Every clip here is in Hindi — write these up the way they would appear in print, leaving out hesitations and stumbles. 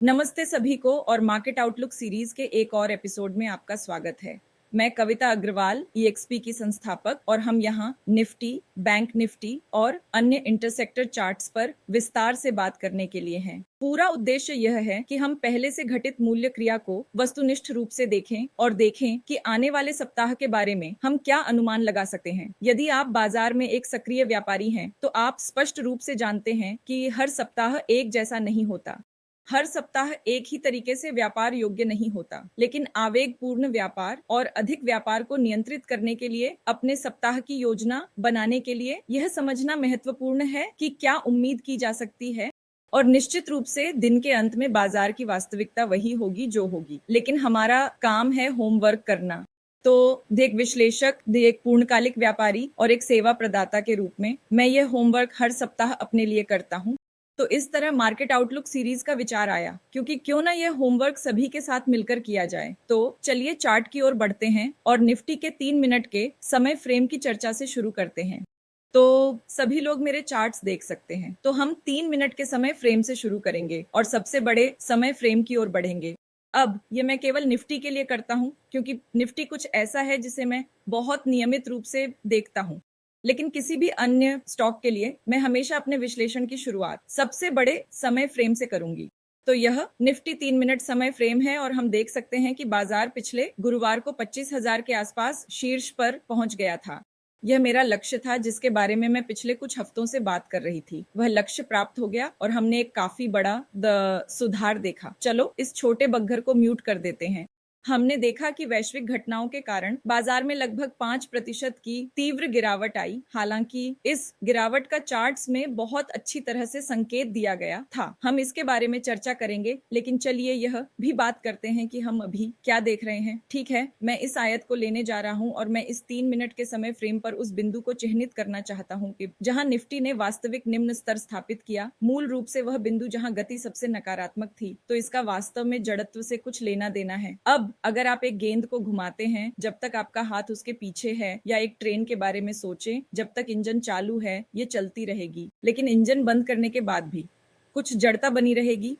नमस्ते सभी को और मार्केट आउटलुक सीरीज के एक और एपिसोड में आपका स्वागत है। मैं कविता अग्रवाल ईएक्सपी की संस्थापक और हम यहाँ निफ्टी, बैंक निफ्टी और अन्य इंटरसेक्टर चार्ट्स पर विस्तार से बात करने के लिए हैं। पूरा उद्देश्य यह है कि हम पहले से घटित मूल्य क्रिया को वस्तुनिष्ठ रूप से देखें और देखें कि आने वाले सप्ताह के बारे में हम क्या अनुमान लगा सकते हैं। यदि आप बाजार में एक सक्रिय व्यापारी हैं, तो आप स्पष्ट रूप से जानते हैं कि हर सप्ताह एक जैसा नहीं होता। हर सप्ताह एक ही तरीके से व्यापार योग्य नहीं होता, लेकिन आवेगपूर्ण व्यापार और अधिक व्यापार को नियंत्रित करने के लिए अपने सप्ताह की योजना बनाने के लिए यह समझना महत्वपूर्ण है कि क्या उम्मीद की जा सकती है। और निश्चित रूप से दिन के अंत में बाजार की वास्तविकता वही होगी जो होगी, लेकिन हमारा काम है होमवर्क करना। तो एक विश्लेषक, एक पूर्णकालिक व्यापारी और एक सेवा प्रदाता के रूप में मैं यह होमवर्क हर सप्ताह अपने लिए करता हूँ। तो इस तरह मार्केट आउटलुक सीरीज का विचार आया, क्योंकि क्यों ना यह होमवर्क सभी के साथ मिलकर किया जाए। तो चलिए चार्ट की ओर बढ़ते हैं और निफ्टी के 3 मिनट के समय फ्रेम की चर्चा से शुरू करते हैं। तो सभी लोग मेरे चार्ट्स देख सकते हैं। तो हम 3 मिनट के समय फ्रेम से शुरू करेंगे और सबसे बड़े समय फ्रेम की ओर बढ़ेंगे। अब ये मैं केवल निफ्टी के लिए करता हूँ, क्योंकि निफ्टी कुछ ऐसा है जिसे मैं बहुत नियमित रूप से देखता हूँ। लेकिन किसी भी अन्य स्टॉक के लिए मैं हमेशा अपने विश्लेषण की शुरुआत सबसे बड़े समय फ्रेम से करूंगी। तो यह निफ्टी 3 मिनट समय फ्रेम है और हम देख सकते हैं कि बाजार पिछले गुरुवार को 25,000 के आसपास शीर्ष पर पहुंच गया था। यह मेरा लक्ष्य था जिसके बारे में मैं पिछले कुछ हफ्तों से बात कर रही थी। वह लक्ष्य प्राप्त हो गया और हमने एक काफी बड़ा सुधार देखा। चलो इस छोटे बग्घर को म्यूट कर देते हैं। हमने देखा कि वैश्विक घटनाओं के कारण बाजार में लगभग 5% की तीव्र गिरावट आई। हालांकि इस गिरावट का चार्ट्स में बहुत अच्छी तरह से संकेत दिया गया था। हम इसके बारे में चर्चा करेंगे, लेकिन चलिए यह भी बात करते हैं कि हम अभी क्या देख रहे हैं। ठीक है, मैं इस आयत को लेने जा रहा हूं और मैं इस 3 मिनट के समय फ्रेम पर उस बिंदु को चिन्हित करना चाहता हूं कि जहां निफ्टी ने वास्तविक निम्न स्तर स्थापित किया। मूल रूप से वह बिंदु जहां गति सबसे नकारात्मक थी। तो इसका वास्तव में जड़त्व से कुछ लेना देना है। अब अगर आप एक गेंद को घुमाते हैं जब तक आपका हाथ उसके पीछे है, या एक ट्रेन के बारे में सोचें, जब तक इंजन चालू है ये चलती रहेगी, लेकिन इंजन बंद करने के बाद भी कुछ जड़ता बनी रहेगी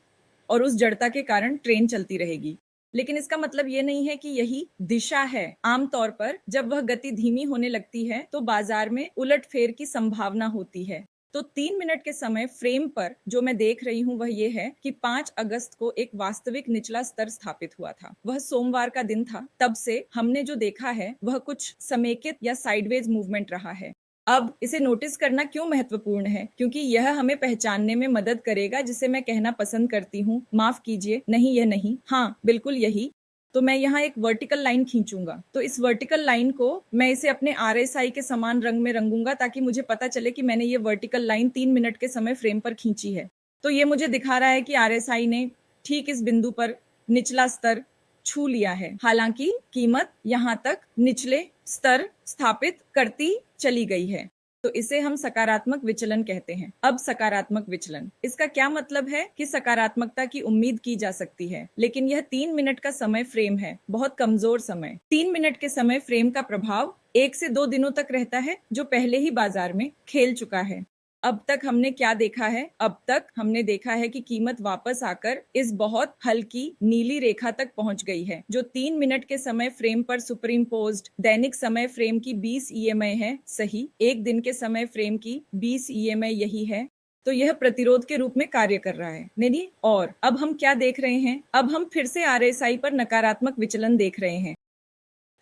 और उस जड़ता के कारण ट्रेन चलती रहेगी। लेकिन इसका मतलब ये नहीं है कि यही दिशा है। आमतौर पर जब वह गति धीमी होने लगती है तो बाजार में उलटफेर की संभावना होती है। तो 3 मिनट के समय फ्रेम पर जो मैं देख रही हूं वह ये है कि 5 अगस्त को एक वास्तविक निचला स्तर स्थापित हुआ था। वह सोमवार का दिन था। तब से हमने जो देखा है वह कुछ समेकित या साइडवेज मूवमेंट रहा है। अब इसे नोटिस करना क्यों महत्वपूर्ण है? क्योंकि यह हमें पहचानने में मदद करेगा जिसे मैं कहना पसंद करती हूँ, माफ कीजिए, नहीं यह नहीं, हाँ बिल्कुल यही। तो मैं यहाँ एक वर्टिकल लाइन खींचूंगा। तो इस वर्टिकल लाइन को मैं इसे अपने RSI के समान रंग में रंगूंगा ताकि मुझे पता चले कि मैंने ये वर्टिकल लाइन 3 मिनट के समय फ्रेम पर खींची है। तो ये मुझे दिखा रहा है कि RSI ने ठीक इस बिंदु पर निचला स्तर छू लिया है। हालांकि कीमत यहाँ तक निचले स्तर स्थापित करती चली गई है। तो इसे हम सकारात्मक विचलन कहते हैं। अब सकारात्मक विचलन, इसका क्या मतलब है कि सकारात्मकता की उम्मीद की जा सकती है, लेकिन यह 3 मिनट का समय फ्रेम है, बहुत कमजोर समय। 3 मिनट के समय फ्रेम का प्रभाव 1 से 2 दिनों तक रहता है, जो पहले ही बाजार में खेल चुका है। अब तक हमने क्या देखा है? अब तक हमने देखा है कि कीमत वापस आकर इस बहुत हल्की नीली रेखा तक पहुंच गई है, जो 3 मिनट के समय फ्रेम पर सुपरइम्पोज्ड दैनिक समय फ्रेम की 20 EMA है। सही, एक दिन के समय फ्रेम की 20 EMA यही है। तो यह प्रतिरोध के रूप में कार्य कर रहा है नहीं। और अब हम क्या देख रहे हैं? अब हम फिर से RSI पर नकारात्मक विचलन देख रहे हैं।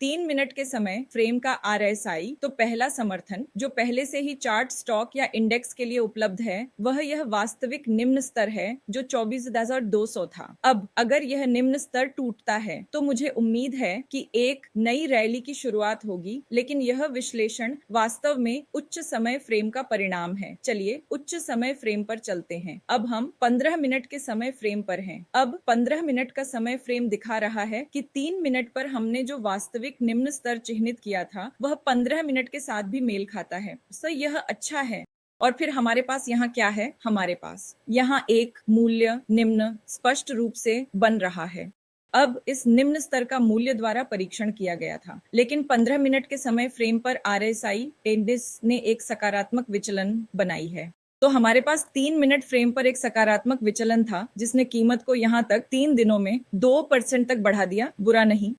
3 मिनट के समय फ्रेम का RSI, तो पहला समर्थन जो पहले से ही चार्ट, स्टॉक या इंडेक्स के लिए उपलब्ध है, वह यह वास्तविक निम्न स्तर है जो 24,200 था। अब अगर यह निम्न स्तर टूटता है तो मुझे उम्मीद है कि एक नई रैली की शुरुआत होगी, लेकिन यह विश्लेषण वास्तव में उच्च समय फ्रेम का परिणाम है। चलिए उच्च समय फ्रेम पर चलते हैं। अब हम 15 मिनट के समय फ्रेम पर हैं। अब 15 मिनट का समय फ्रेम दिखा रहा है कि 3 मिनट पर हमने जो वास्तविक निम्न स्तर चिह्नित किया था वह 15 मिनट के साथ भी मेल खाता है। सो यह अच्छा है। और फिर हमारे पास यहाँ क्या है? हमारे पास यहाँ एक मूल्य निम्न स्पष्ट रूप से बन रहा है। अब इस निम्न स्तर का मूल्य द्वारा परीक्षण किया गया था, लेकिन 15 मिनट के समय फ्रेम पर RSI इंडेक्स ने एक सकारात्मक विचलन बनाई है। तो हमारे पास 3 मिनट फ्रेम पर एक सकारात्मक विचलन था जिसने कीमत को यहाँ तक 3 दिनों में 2% तक बढ़ा दिया। बुरा नहीं।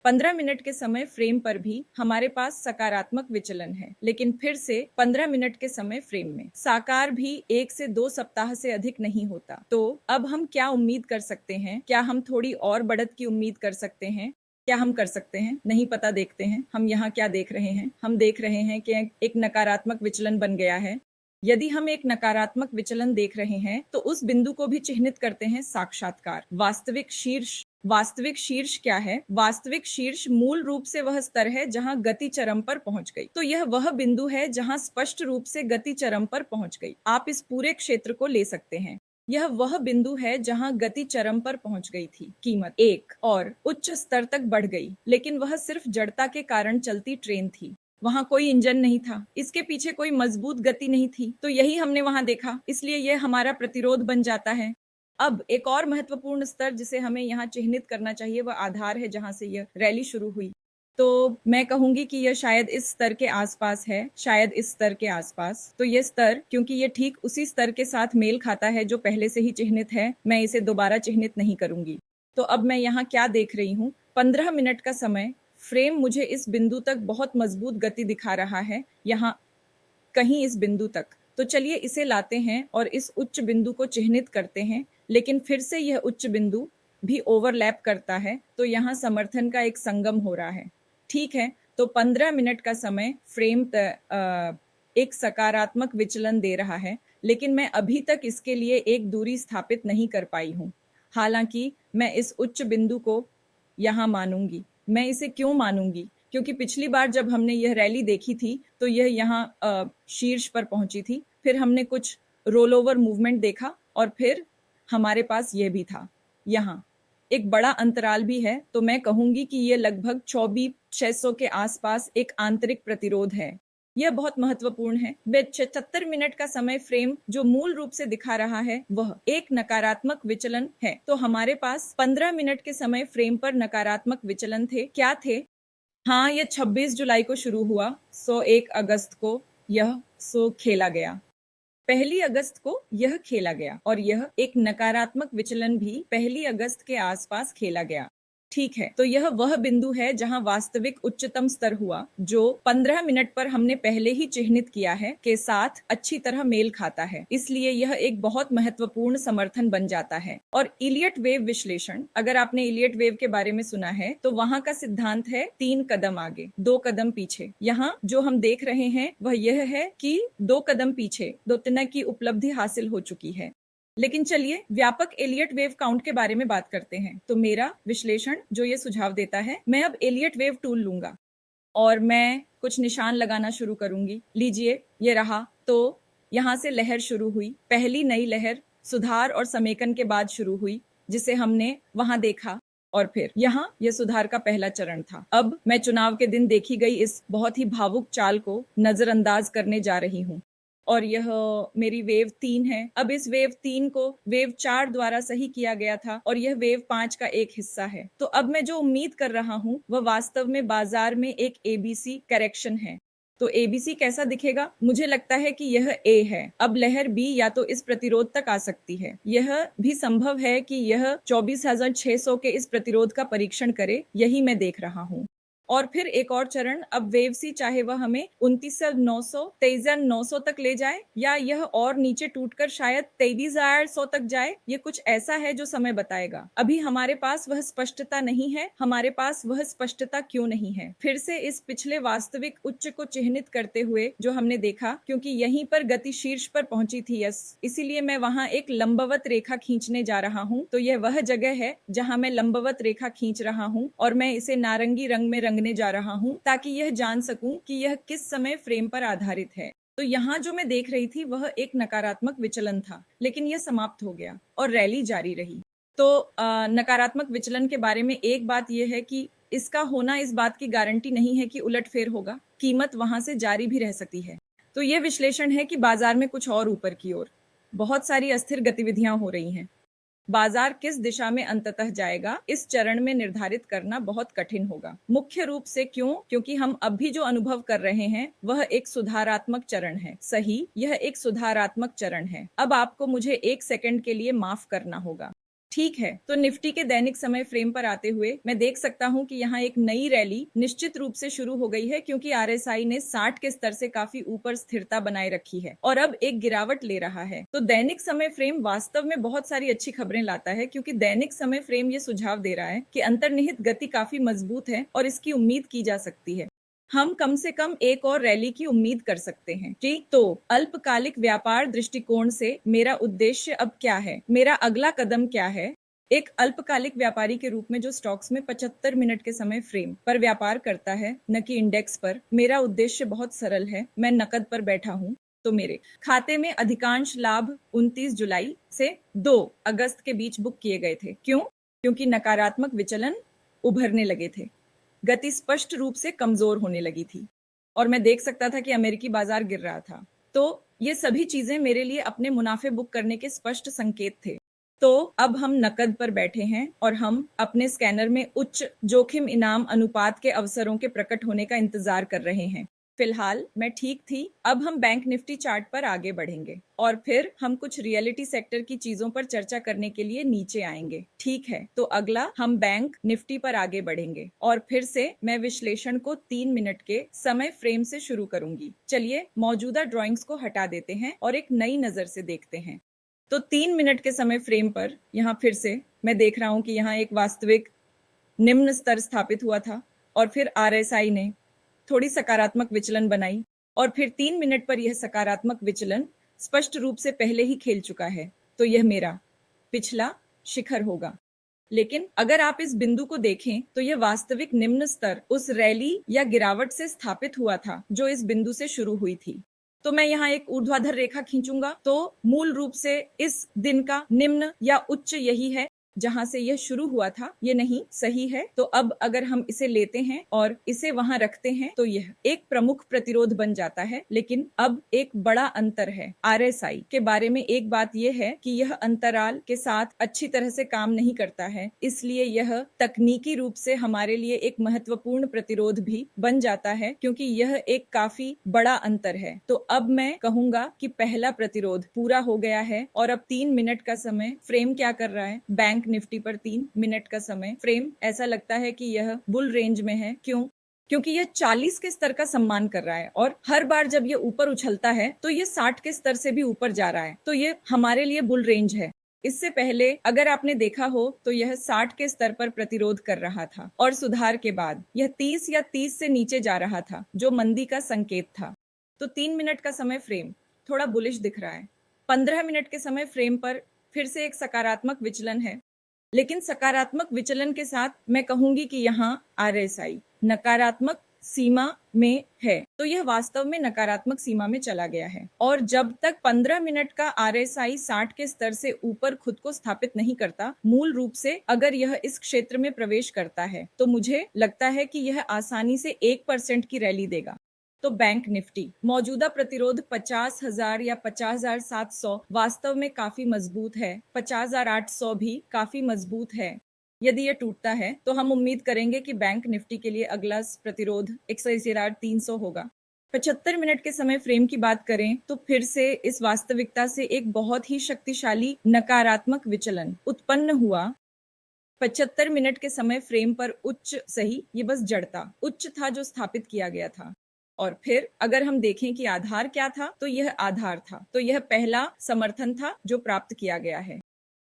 15 मिनट के समय फ्रेम पर भी हमारे पास सकारात्मक विचलन है, लेकिन फिर से 15 मिनट के समय फ्रेम में साकार भी 1 से 2 सप्ताह से अधिक नहीं होता। तो अब हम क्या उम्मीद कर सकते हैं? क्या हम थोड़ी और बढ़त की उम्मीद कर सकते हैं? क्या हम कर सकते हैं? नहीं पता। देखते हैं हम यहाँ क्या देख रहे हैं। हम देख रहे हैं कि एक नकारात्मक विचलन बन गया है। यदि हम एक नकारात्मक विचलन देख रहे हैं तो उस बिंदु को भी चिह्नित करते हैं साक्षात्कार। वास्तविक शीर्ष क्या है? वास्तविक शीर्ष मूल रूप से वह स्तर है जहां गति चरम पर पहुंच गई। तो यह वह बिंदु है जहां स्पष्ट रूप से गति चरम पर पहुंच गई। आप इस पूरे क्षेत्र को ले सकते हैं। यह वह बिंदु है जहां गति चरम पर पहुंच गई थी। कीमत एक और उच्च स्तर तक बढ़ गई, लेकिन वह सिर्फ जड़ता के कारण चलती ट्रेन थी। वहां कोई इंजन नहीं था, इसके पीछे कोई मजबूत गति नहीं थी। तो यही हमने वहां देखा, इसलिए यह हमारा प्रतिरोध बन जाता है। अब एक और महत्वपूर्ण स्तर जिसे हमें यहाँ चिह्नित करना चाहिए वह आधार है जहां से यह रैली शुरू हुई। तो मैं कहूंगी कि यह शायद इस स्तर के आसपास है, शायद इस स्तर के आसपास। तो यह स्तर, क्योंकि यह ठीक उसी स्तर के साथ मेल खाता है जो पहले से ही चिह्नित है, मैं इसे दोबारा चिह्नित नहीं करूंगी। तो अब मैं यहाँ क्या देख रही हूँ? 15 मिनट का समय फ्रेम मुझे इस बिंदु तक बहुत मजबूत गति दिखा रहा है, यहाँ कहीं इस बिंदु तक। तो चलिए इसे लाते हैं और इस उच्च बिंदु को चिह्नित करते हैं, लेकिन फिर से यह उच्च बिंदु भी ओवरलैप करता है। तो यहाँ समर्थन का एक संगम हो रहा है। ठीक है, तो 15 मिनट का समय फ्रेम एक सकारात्मक विचलन दे रहा है, लेकिन मैं अभी तक इसके लिए एक दूरी स्थापित नहीं कर पाई हूँ। हालांकि मैं इस उच्च बिंदु को यहाँ मानूंगी। मैं इसे क्यों मानूंगी? क्योंकि पिछली बार जब हमने यह रैली देखी थी तो यह यहाँ शीर्ष पर पहुंची थी, फिर हमने कुछ रोल ओवर मूवमेंट देखा और फिर हमारे पास यह भी था। यहाँ एक बड़ा अंतराल भी है, तो मैं कहूंगी कि यह लगभग 24,600 के आसपास एक आंतरिक प्रतिरोध है। यह बहुत महत्वपूर्ण है। 76 मिनट का समय फ्रेम जो मूल रूप से दिखा रहा है वह एक नकारात्मक विचलन है। तो हमारे पास 15 मिनट के समय फ्रेम पर नकारात्मक विचलन थे। क्या थे? हाँ, यह 26 जुलाई को शुरू हुआ, सो 1 अगस्त को यह खेला गया। 1 अगस्त को यह खेला गया और यह एक नकारात्मक विचलन भी 1 अगस्त के आसपास खेला गया। ठीक है, तो यह वह बिंदु है जहां वास्तविक उच्चतम स्तर हुआ, जो 15 मिनट पर हमने पहले ही चिह्नित किया है के साथ अच्छी तरह मेल खाता है। इसलिए यह एक बहुत महत्वपूर्ण समर्थन बन जाता है। और इलियट वेव विश्लेषण, अगर आपने इलियट वेव के बारे में सुना है तो वहां का सिद्धांत है 3 कदम आगे 2 कदम पीछे। यहाँ जो हम देख रहे हैं वह यह है कि 2 कदम पीछे दोतिना की उपलब्धि हासिल हो चुकी है। लेकिन चलिए व्यापक एलियट वेव काउंट के बारे में बात करते हैं। तो मेरा विश्लेषण जो ये सुझाव देता है, मैं अब एलियट वेव टूल लूंगा और मैं कुछ निशान लगाना शुरू करूंगी। लीजिए, ये रहा। तो यहाँ से लहर शुरू हुई। पहली नई लहर सुधार और समेकन के बाद शुरू हुई, जिसे हमने वहां देखा, और फिर यहाँ यह सुधार का पहला चरण था। अब मैं चुनाव के दिन देखी गई इस बहुत ही भावुक चाल को नजरअंदाज करने जा रही हूँ, और यह मेरी वेव 3 है। अब इस वेव 3 को वेव 4 द्वारा सही किया गया था और यह वेव 5 का एक हिस्सा है। तो अब मैं जो उम्मीद कर रहा हूं वह वास्तव में बाजार में एक एबीसी करेक्शन है। तो एबीसी कैसा दिखेगा? मुझे लगता है कि यह ए है। अब लहर बी या तो इस प्रतिरोध तक आ सकती है। यह भी संभव है कि यह 24,600 के इस प्रतिरोध का परीक्षण करे, यही मैं देख रहा हूँ। और फिर एक और चरण, अब वेव सी चाहे वह हमें 29,900 23,900 तक ले जाए, या यह और नीचे टूटकर शायद 23,100 तक जाए। ये कुछ ऐसा है जो समय बताएगा। अभी हमारे पास वह स्पष्टता नहीं है। हमारे पास वह स्पष्टता क्यों नहीं है? फिर से इस पिछले वास्तविक उच्च को चिह्नित करते हुए जो हमने देखा, क्योंकि यहीं पर गति शीर्ष पर पहुंची थी, इसीलिए मैं वहां एक लंबवत रेखा खींचने जा रहा हूं। तो यह वह जगह है जहां मैं लंबवत रेखा खींच रहा हूं और मैं इसे नारंगी रंग में रंगने जा रहा हूं ताकि यह जान सकूं कि यह किस समय फ्रेम पर आधारित है। तो यहाँ जो मैं देख रही थी वह एक नकारात्मक विचलन था, लेकिन यह समाप्त हो गया और रैली जारी रही। तो नकारात्मक विचलन के बारे में एक बात यह है कि इसका होना इस बात की गारंटी नहीं है कि उलटफेर होगा। कीमत वहां से जारी भी रह सकती है। तो यह विश्लेषण है कि बाजार में कुछ और ऊपर की ओर बहुत सारी अस्थिर गतिविधियां हो रही हैं। बाजार किस दिशा में अंततः जाएगा, इस चरण में निर्धारित करना बहुत कठिन होगा। मुख्य रूप से क्यों? क्योंकि हम अभी जो अनुभव कर रहे हैं वह एक सुधारात्मक चरण है। सही, यह एक सुधारात्मक चरण है। अब आपको मुझे 1 सेकंड के लिए माफ करना होगा। ठीक है, तो निफ्टी के दैनिक समय फ्रेम पर आते हुए मैं देख सकता हूं कि यहाँ एक नई रैली निश्चित रूप से शुरू हो गई है, क्योंकि आरएसआई ने 60 के स्तर से काफी ऊपर स्थिरता बनाए रखी है और अब एक गिरावट ले रहा है। तो दैनिक समय फ्रेम वास्तव में बहुत सारी अच्छी खबरें लाता है, क्योंकि दैनिक समय फ्रेम ये सुझाव दे रहा है कि अंतर्निहित गति काफी मजबूत है और इसकी उम्मीद की जा सकती है। हम कम से कम एक और रैली की उम्मीद कर सकते हैं। ठीक, तो अल्पकालिक व्यापार दृष्टिकोण से मेरा उद्देश्य अब क्या है, मेरा अगला कदम क्या है? एक अल्पकालिक व्यापारी के रूप में जो स्टॉक्स में 75 मिनट के समय फ्रेम पर व्यापार करता है, न कि इंडेक्स पर, मेरा उद्देश्य बहुत सरल है। मैं नकद पर बैठा हूं, तो मेरे खाते में अधिकांश लाभ 29 जुलाई से 2 अगस्त के बीच बुक किए गए थे। क्यों? क्योंकि नकारात्मक विचलन उभरने लगे थे, गति स्पष्ट रूप से कमजोर होने लगी थी और मैं देख सकता था कि अमेरिकी बाजार गिर रहा था। तो ये सभी चीजें मेरे लिए अपने मुनाफे बुक करने के स्पष्ट संकेत थे। तो अब हम नकद पर बैठे हैं और हम अपने स्कैनर में उच्च जोखिम इनाम अनुपात के अवसरों के प्रकट होने का इंतजार कर रहे हैं। फिलहाल मैं ठीक थी। अब हम बैंक निफ्टी चार्ट पर आगे बढ़ेंगे और फिर हम कुछ रियलिटी सेक्टर की चीजों पर चर्चा करने के लिए नीचे आएंगे। ठीक है, तो अगला हम बैंक निफ्टी पर आगे बढ़ेंगे और फिर से मैं विश्लेषण को 3 मिनट के समय फ्रेम से शुरू करूंगी। चलिए मौजूदा ड्रॉइंग्स को हटा देते हैं और एक नई नजर से देखते हैं। तो 3 मिनट के समय फ्रेम पर यहाँ फिर से मैं देख रहा हूं कि यहाँ एक वास्तविक निम्न स्तर स्थापित हुआ था और फिर आरएसआई ने थोड़ी सकारात्मक विचलन बनाई और फिर 3 मिनट पर यह सकारात्मक विचलन स्पष्ट रूप से पहले ही खेल चुका है। तो यह मेरा पिछला शिखर होगा। लेकिन अगर आप इस बिंदु को देखें तो यह वास्तविक निम्न स्तर उस रैली या गिरावट से स्थापित हुआ था जो इस बिंदु से शुरू हुई थी। तो मैं यहाँ एक ऊर्ध्वाधर रेखा खींचूंगा, तो मूल रूप से इस दिन का निम्न या उच्च यही है जहां से यह शुरू हुआ था। ये नहीं सही है। तो अब अगर हम इसे लेते हैं और इसे वहां रखते हैं तो यह एक प्रमुख प्रतिरोध बन जाता है। लेकिन अब एक बड़ा अंतर है। आरएसआई के बारे में एक बात यह है कि यह अंतराल के साथ अच्छी तरह से काम नहीं करता है, इसलिए यह तकनीकी रूप से हमारे लिए एक महत्वपूर्ण प्रतिरोध भी बन जाता है, क्योंकि यह एक काफी बड़ा अंतर है। तो अब मैं कहूंगा कि पहला प्रतिरोध पूरा हो गया है और अब 3 मिनट का समय फ्रेम क्या कर रहा है? बैंक निफ्टी पर 3 मिनट का समय फ्रेम ऐसा लगता है कि यह बुल रेंज में है। क्यों? क्योंकि यह 40 के स्तर का सम्मान कर रहा है और हर बार जब यह ऊपर उछलता है तो यह 60 के स्तर से भी ऊपर जा रहा है। तो यह हमारे लिए बुल रेंज है। इससे पहले अगर आपने देखा हो तो यह 60 के स्तर पर प्रतिरोध कर रहा था और सुधार के बाद यह 30 या 30 से नीचे जा रहा था, जो मंदी का संकेत था। तो 3 मिनट का समय फ्रेम थोड़ा बुलिश दिख रहा है। 15 मिनट के समय फ्रेम पर फिर से एक सकारात्मक विचलन है, लेकिन सकारात्मक विचलन के साथ मैं कहूंगी कि यहाँ आरएसआई नकारात्मक सीमा में है। तो यह वास्तव में नकारात्मक सीमा में चला गया है और जब तक 15 मिनट का आरएसआई 60 के स्तर से ऊपर खुद को स्थापित नहीं करता, मूल रूप से अगर यह इस क्षेत्र में प्रवेश करता है तो मुझे लगता है कि यह आसानी से 1% की रैली देगा। तो बैंक निफ्टी मौजूदा प्रतिरोध 50,000 या 50,700 वास्तव में काफी मजबूत है। 50,800 भी काफी मजबूत है। यदि यह टूटता है तो हम उम्मीद करेंगे कि बैंक निफ्टी के लिए अगला प्रतिरोध 61,300 होगा। 75 मिनट के समय फ्रेम की बात करें तो फिर से इस वास्तविकता से एक बहुत ही शक्तिशाली नकारात्मक विचलन उत्पन्न हुआ। 75 मिनट के समय फ्रेम पर उच्च सही, ये बस जड़ता उच्च था जो स्थापित किया गया था। और फिर अगर हम देखें कि आधार क्या था, तो यह आधार था। तो यह पहला समर्थन था जो प्राप्त किया गया है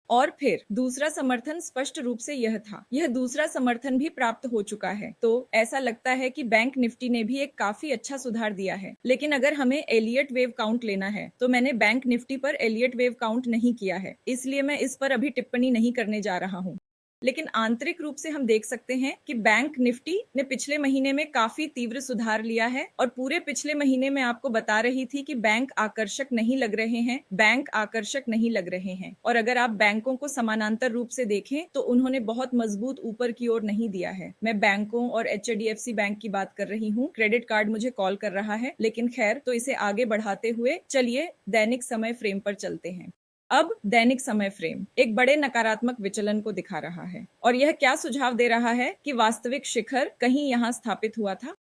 और फिर दूसरा समर्थन स्पष्ट रूप से यह था। यह दूसरा समर्थन भी प्राप्त हो चुका है। तो ऐसा लगता है कि बैंक निफ्टी ने भी एक काफी अच्छा सुधार दिया है। लेकिन अगर हमें एलियट वेव काउंट लेना है तो मैंने बैंक निफ्टी पर एलियट वेव काउंट नहीं किया है, इसलिए मैं इस पर अभी टिप्पणी नहीं करने जा रहा हूँ। लेकिन आंतरिक रूप से हम देख सकते हैं कि बैंक निफ्टी ने पिछले महीने में काफी तीव्र सुधार लिया है और पूरे पिछले महीने में आपको बता रही थी कि बैंक आकर्षक नहीं लग रहे हैं, बैंक आकर्षक नहीं लग रहे हैं। और अगर आप बैंकों को समानांतर रूप से देखें तो उन्होंने बहुत मजबूत ऊपर की ओर नहीं दिया है। मैं बैंकों और एचडीएफसी बैंक की बात कर रही हूँ। क्रेडिट कार्ड मुझे कॉल कर रहा है, लेकिन खैर, तो इसे आगे बढ़ाते हुए चलिए दैनिक समय फ्रेम पर चलते हैं। अब दैनिक समय फ्रेम एक बड़े नकारात्मक विचलन को दिखा रहा है और यह क्या सुझाव दे रहा है कि वास्तविक शिखर कहीं यहाँ स्थापित हुआ था।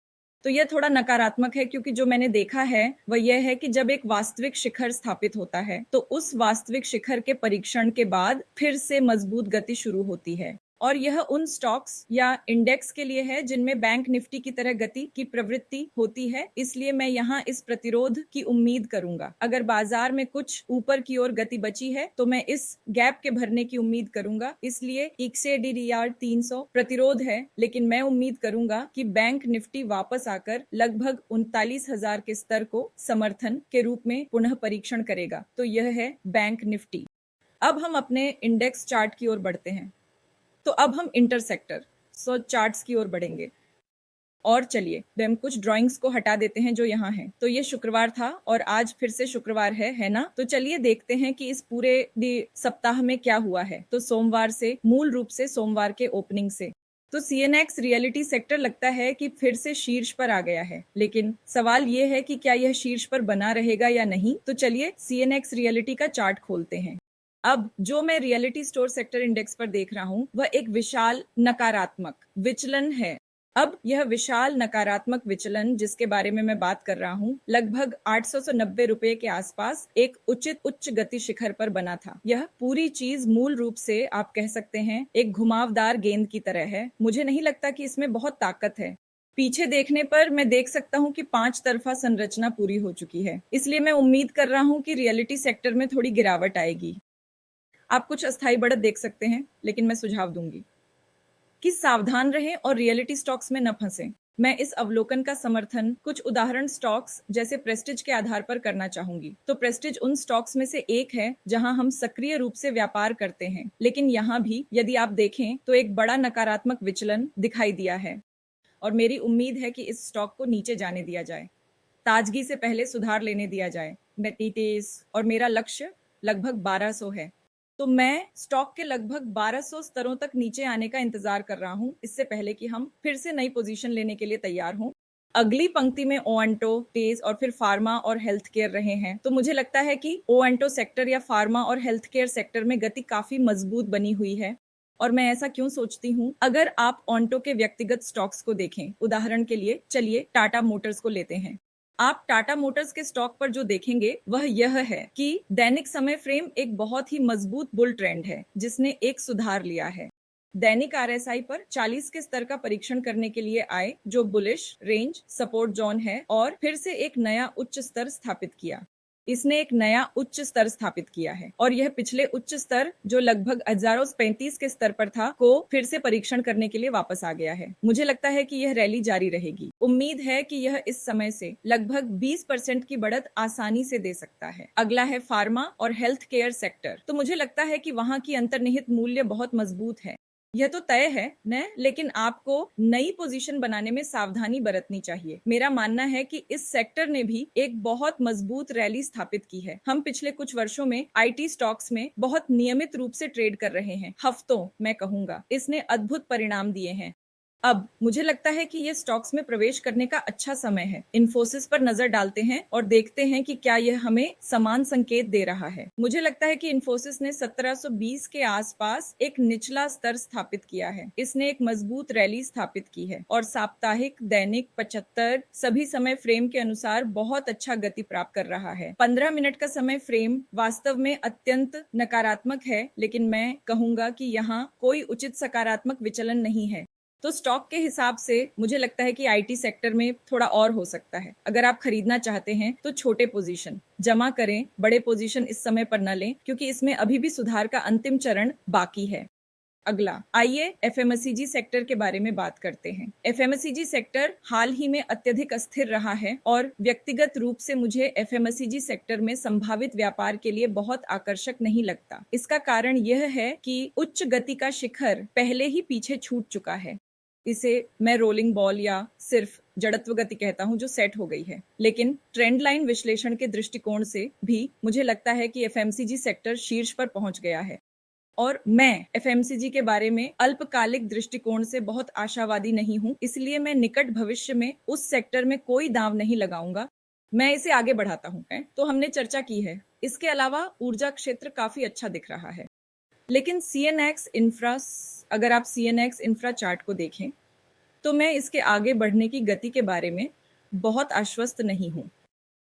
तो यह थोड़ा नकारात्मक है क्योंकि जो मैंने देखा है वह यह है कि जब एक वास्तविक शिखर स्थापित होता है तो उस वास्तविक शिखर के परीक्षण के बाद फिर से मजबूत गति शुरू होती है और यह उन स्टॉक्स या इंडेक्स के लिए है जिनमें बैंक निफ्टी की तरह गति की प्रवृत्ति होती है। इसलिए मैं यहाँ इस प्रतिरोध की उम्मीद करूंगा। अगर बाजार में कुछ ऊपर की ओर गति बची है तो मैं इस गैप के भरने की उम्मीद करूंगा। इसलिए XADR 300 प्रतिरोध है, लेकिन मैं उम्मीद करूंगा कि बैंक निफ्टी वापस आकर लगभग 39,000 के स्तर को समर्थन के रूप में पुनः परीक्षण करेगा। तो यह है बैंक निफ्टी। अब हम अपने इंडेक्स चार्ट की ओर बढ़ते हैं। तो अब हम इंटरसेक्टर चार्ट्स की ओर बढ़ेंगे और चलिए हम कुछ ड्राइंग्स को हटा देते हैं जो यहाँ हैं। तो ये शुक्रवार था और आज फिर से शुक्रवार है ना। तो चलिए देखते हैं कि इस पूरे सप्ताह में क्या हुआ है। तो सोमवार से, मूल रूप से सोमवार के ओपनिंग से तो CNX रियलिटी सेक्टर लगता है कि फिर से शीर्ष पर आ गया है, लेकिन सवाल ये है कि क्या यह शीर्ष पर बना रहेगा या नहीं। तो चलिए CNX रियलिटी का चार्ट खोलते हैं। अब जो मैं रियलिटी स्टोर सेक्टर इंडेक्स पर देख रहा हूं वह एक विशाल नकारात्मक विचलन है। अब यह विशाल नकारात्मक विचलन जिसके बारे में मैं बात कर रहा हूं लगभग 890 रुपए के आसपास एक उचित उच्च गति शिखर पर बना था। यह पूरी चीज मूल रूप से आप कह सकते हैं एक घुमावदार गेंद की तरह है। मुझे नहीं लगता कि इसमें बहुत ताकत है। पीछे देखने पर मैं देख सकता हूं कि 5 तरफा संरचना पूरी हो चुकी है। इसलिए मैं उम्मीद कर रहा हूं कि रियलिटी सेक्टर में थोड़ी गिरावट आएगी। आप कुछ अस्थायी बढ़त देख सकते हैं, लेकिन मैं सुझाव दूंगी कि सावधान रहें और रियलिटी स्टॉक्स में न फंसें। मैं इस अवलोकन का समर्थन कुछ उदाहरण स्टॉक्स जैसे प्रेस्टीज के आधार पर करना चाहूंगी। तो प्रेस्टीज उन स्टॉक्स में से एक है जहां हम सक्रिय रूप से व्यापार करते हैं, लेकिन यहाँ भी यदि आप देखें तो एक बड़ा नकारात्मक विचलन दिखाई दिया है और मेरी उम्मीद है कि इस स्टॉक को नीचे जाने दिया जाए, ताजगी से पहले सुधार लेने दिया जाए। और मेरा लक्ष्य लगभग 1200 है। तो मैं स्टॉक के लगभग 1200 स्तरों तक नीचे आने का इंतजार कर रहा हूं, इससे पहले कि हम फिर से नई पोजीशन लेने के लिए तैयार हों। अगली पंक्ति में ओएंटो, टेज और फिर फार्मा और हेल्थ केयर रहे हैं। तो मुझे लगता है कि ओएंटो सेक्टर या फार्मा और हेल्थ केयर सेक्टर में गति काफी मजबूत बनी हुई है। और मैं ऐसा क्यों सोचती हूँ, अगर आप ओएंटो के व्यक्तिगत स्टॉक्स को देखें, उदाहरण के लिए चलिए टाटा मोटर्स को लेते हैं। आप टाटा मोटर्स के स्टॉक पर जो देखेंगे वह यह है कि दैनिक समय फ्रेम एक बहुत ही मजबूत बुल ट्रेंड है जिसने एक सुधार लिया है। दैनिक RSI पर 40 के स्तर का परीक्षण करने के लिए आए, जो बुलिश रेंज सपोर्ट जोन है, और फिर से एक नया उच्च स्तर स्थापित किया। इसने एक नया उच्च स्तर स्थापित किया है और यह पिछले उच्च स्तर जो लगभग 1035 के स्तर पर था को फिर से परीक्षण करने के लिए वापस आ गया है। मुझे लगता है कि यह रैली जारी रहेगी। उम्मीद है कि यह इस समय से लगभग 20% की बढ़त आसानी से दे सकता है। अगला है फार्मा और हेल्थ केयर सेक्टर। तो मुझे लगता है कि वहां की अंतर्निहित मूल्य बहुत मजबूत है। यह तो तय है न, लेकिन आपको नई पोजीशन बनाने में सावधानी बरतनी चाहिए। मेरा मानना है कि इस सेक्टर ने भी एक बहुत मजबूत रैली स्थापित की है। हम पिछले कुछ वर्षों में IT स्टॉक्स में बहुत नियमित रूप से ट्रेड कर रहे हैं, हफ्तों मैं कहूंगा। इसने अद्भुत परिणाम दिए हैं। अब मुझे लगता है कि ये स्टॉक्स में प्रवेश करने का अच्छा समय है। इन्फोसिस पर नजर डालते हैं और देखते हैं कि क्या यह हमें समान संकेत दे रहा है। मुझे लगता है कि इन्फोसिस ने 1720 के आसपास एक निचला स्तर स्थापित किया है। इसने एक मजबूत रैली स्थापित की है और साप्ताहिक, दैनिक, 75 सभी समय फ्रेम के अनुसार बहुत अच्छा गति प्राप्त कर रहा है। 15 मिनट का समय फ्रेम वास्तव में अत्यंत नकारात्मक है, लेकिन मैं कहूंगा कि यहाँ कोई उचित सकारात्मक विचलन नहीं है। तो स्टॉक के हिसाब से मुझे लगता है कि IT सेक्टर में थोड़ा और हो सकता है। अगर आप खरीदना चाहते हैं तो छोटे पोजीशन जमा करें, बड़े पोजीशन इस समय पर न लें क्योंकि इसमें अभी भी सुधार का अंतिम चरण बाकी है। अगला आइए FMCG सेक्टर के बारे में बात करते हैं। FMCG सेक्टर हाल ही में अत्यधिक अस्थिर रहा है और व्यक्तिगत रूप से मुझे FMCG सेक्टर में संभावित व्यापार के लिए बहुत आकर्षक नहीं लगता। इसका कारण यह है कि उच्च गति का शिखर पहले ही पीछे छूट चुका है। इसे मैं रोलिंग बॉल या सिर्फ जड़त्व गति कहता हूं जो सेट हो गई है। लेकिन ट्रेंड लाइन विश्लेषण के दृष्टिकोण से भी मुझे लगता है कि FMCG सेक्टर शीर्ष पर पहुंच गया है और मैं FMCG के बारे में अल्पकालिक दृष्टिकोण से बहुत आशावादी नहीं हूं। इसलिए मैं निकट भविष्य में उस सेक्टर में कोई दांव नहीं लगाऊंगा। मैं इसे आगे बढ़ाता हूँ। तो हमने चर्चा की है, इसके अलावा ऊर्जा क्षेत्र काफी अच्छा दिख रहा है, लेकिन सीएनएक्स इंफ्रा, अगर आप सीएनएक्स इंफ्रा चार्ट को देखें तो मैं इसके आगे बढ़ने की गति के बारे में बहुत आश्वस्त नहीं हूँ।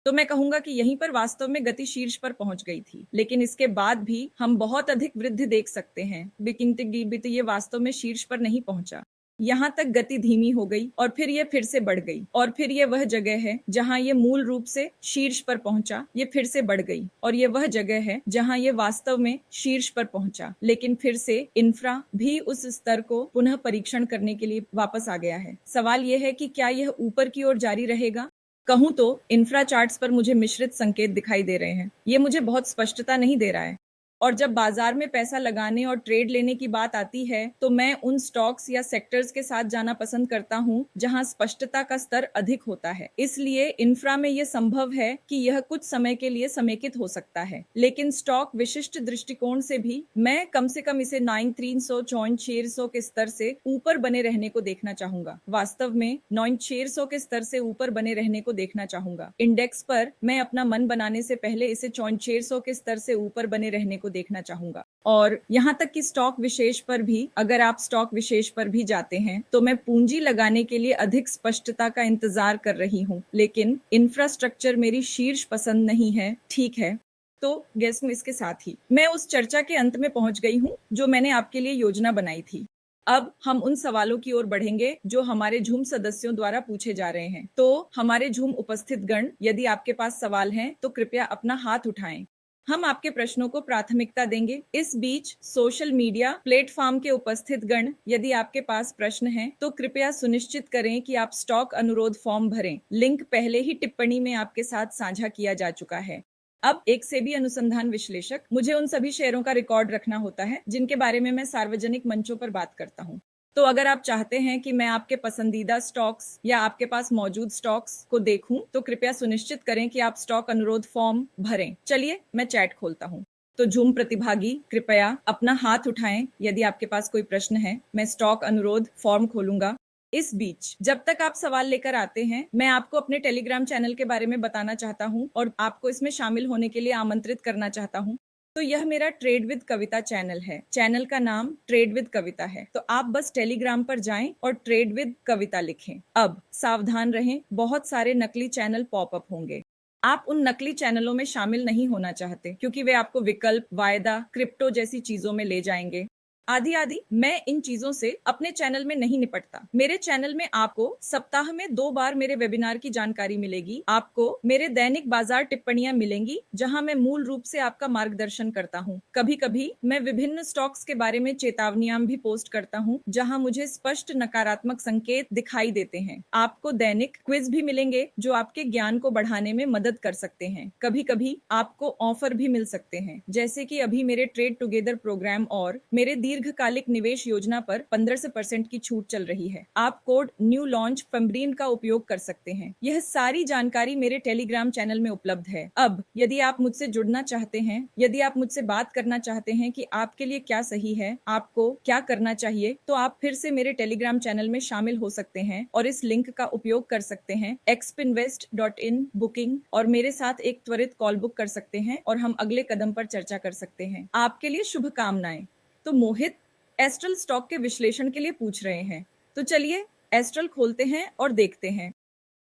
तो मैं कहूंगा कि यहीं पर वास्तव में गति शीर्ष पर पहुंच गई थी, लेकिन इसके बाद भी हम बहुत अधिक वृद्धि देख सकते हैं। बिकिंग भी तो ये वास्तव में शीर्ष पर नहीं पहुंचा, यहाँ तक गति धीमी हो गई और फिर ये फिर से बढ़ गई, और फिर ये वह जगह है जहां ये मूल रूप से शीर्ष पर पहुंचा, ये फिर से बढ़ गई, और ये वह जगह है जहां ये वास्तव में शीर्ष पर पहुंचा, लेकिन फिर से इंफ्रा भी उस स्तर को पुनः परीक्षण करने के लिए वापस आ गया है। सवाल ये है कि क्या यह ऊपर की ओर जारी रहेगा। कहूं तो इंफ्रा चार्ट्स पर मुझे मिश्रित संकेत दिखाई दे रहे हैं, ये मुझे बहुत स्पष्टता नहीं दे रहा है। और जब बाजार में पैसा लगाने और ट्रेड लेने की बात आती है तो मैं उन स्टॉक्स या सेक्टर्स के साथ जाना पसंद करता हूं जहां स्पष्टता का स्तर अधिक होता है। इसलिए इंफ्रा में यह संभव है कि यह कुछ समय के लिए समेकित हो सकता है, लेकिन स्टॉक विशिष्ट दृष्टिकोण से भी मैं कम से कम इसे 9300 600 के स्तर से ऊपर बने रहने को देखना चाहूंगा। वास्तव में 9600 के स्तर से ऊपर बने रहने को देखना चाहूंगा। इंडेक्स पर मैं अपना मन बनाने से पहले इसे 6400 के स्तर से ऊपर बने रहने को देखना चाहूंगा। और यहाँ तक कि स्टॉक विशेष पर भी, अगर आप स्टॉक विशेष पर भी जाते हैं तो मैं पूंजी लगाने के लिए अधिक स्पष्टता का इंतजार कर रही हूँ, लेकिन इंफ्रास्ट्रक्चर मेरी शीर्ष पसंद नहीं है। ठीक है, तो गेस में इसके साथ ही मैं उस चर्चा के अंत में पहुंच गई हूँ जो मैंने आपके लिए योजना बनाई थी। अब हम उन सवालों की ओर बढ़ेंगे जो हमारे झूम सदस्यों द्वारा पूछे जा रहे हैं। तो हमारे झूम उपस्थित गण, यदि आपके पास सवाल हैं तो कृपया अपना हाथ उठाएं। हम आपके प्रश्नों को प्राथमिकता देंगे। इस बीच सोशल मीडिया प्लेटफॉर्म के उपस्थित गण, यदि आपके पास प्रश्न हैं तो कृपया सुनिश्चित करें कि आप स्टॉक अनुरोध फॉर्म भरें। लिंक पहले ही टिप्पणी में आपके साथ साझा किया जा चुका है। अब एक सेबी अनुसंधान विश्लेषक, मुझे उन सभी शेयरों का रिकॉर्ड रखना होता है जिनके बारे में मैं सार्वजनिक मंचों पर बात करता हूँ। तो अगर आप चाहते हैं कि मैं आपके पसंदीदा स्टॉक्स या आपके पास मौजूद स्टॉक्स को देखूं, तो कृपया सुनिश्चित करें कि आप स्टॉक अनुरोध फॉर्म भरें। चलिए मैं चैट खोलता हूं। तो झूम प्रतिभागी कृपया अपना हाथ उठाएं यदि आपके पास कोई प्रश्न है। मैं स्टॉक अनुरोध फॉर्म खोलूंगा। इस बीच जब तक आप सवाल लेकर आते हैं, मैं आपको अपने टेलीग्राम चैनल के बारे में बताना चाहता हूं और आपको इसमें शामिल होने के लिए आमंत्रित करना चाहता हूं। तो यह मेरा ट्रेड विद कविता चैनल है। चैनल का नाम ट्रेड विद कविता है। तो आप बस टेलीग्राम पर जाएं और ट्रेड विद कविता लिखें। अब सावधान रहें, बहुत सारे नकली चैनल पॉपअप होंगे। आप उन नकली चैनलों में शामिल नहीं होना चाहते क्योंकि वे आपको विकल्प, वायदा, क्रिप्टो जैसी चीजों में ले जाएंगे। आदि आदि मैं इन चीजों से अपने चैनल में नहीं निपटता। मेरे चैनल में आपको सप्ताह में 2 बार मेरे वेबिनार की जानकारी मिलेगी। आपको मेरे दैनिक बाजार टिप्पणियां मिलेंगी जहां मैं मूल रूप से आपका मार्गदर्शन करता हूं। कभी कभी मैं विभिन्न स्टॉक्स के बारे में चेतावनियां भी पोस्ट करता हूं जहां मुझे स्पष्ट नकारात्मक संकेत दिखाई देते हैं। आपको दैनिक क्विज भी मिलेंगे जो आपके ज्ञान को बढ़ाने में मदद कर सकते हैं। कभी कभी आपको ऑफर भी मिल सकते हैं, जैसे कि अभी मेरे ट्रेड टुगेदर प्रोग्राम और मेरे दीर्घकालिक निवेश योजना पर 15% की छूट चल रही है। आप कोड न्यू लॉन्च फम्ब्रीन का उपयोग कर सकते हैं। यह सारी जानकारी मेरे टेलीग्राम चैनल में उपलब्ध है। अब यदि आप मुझसे जुड़ना चाहते हैं, यदि आप मुझसे बात करना चाहते हैं कि आपके लिए क्या सही है, आपको क्या करना चाहिए, तो आप फिर से मेरे टेलीग्राम चैनल में शामिल हो सकते हैं और इस लिंक का उपयोग कर सकते हैं xpinvest.in बुकिंग, और मेरे साथ एक त्वरित कॉल बुक कर सकते हैं और हम अगले कदम पर चर्चा कर सकते हैं। आपके लिए शुभकामनाएं। तो मोहित एस्ट्रल स्टॉक के विश्लेषण के लिए पूछ रहे हैं, तो चलिए एस्ट्रल खोलते हैं और देखते हैं।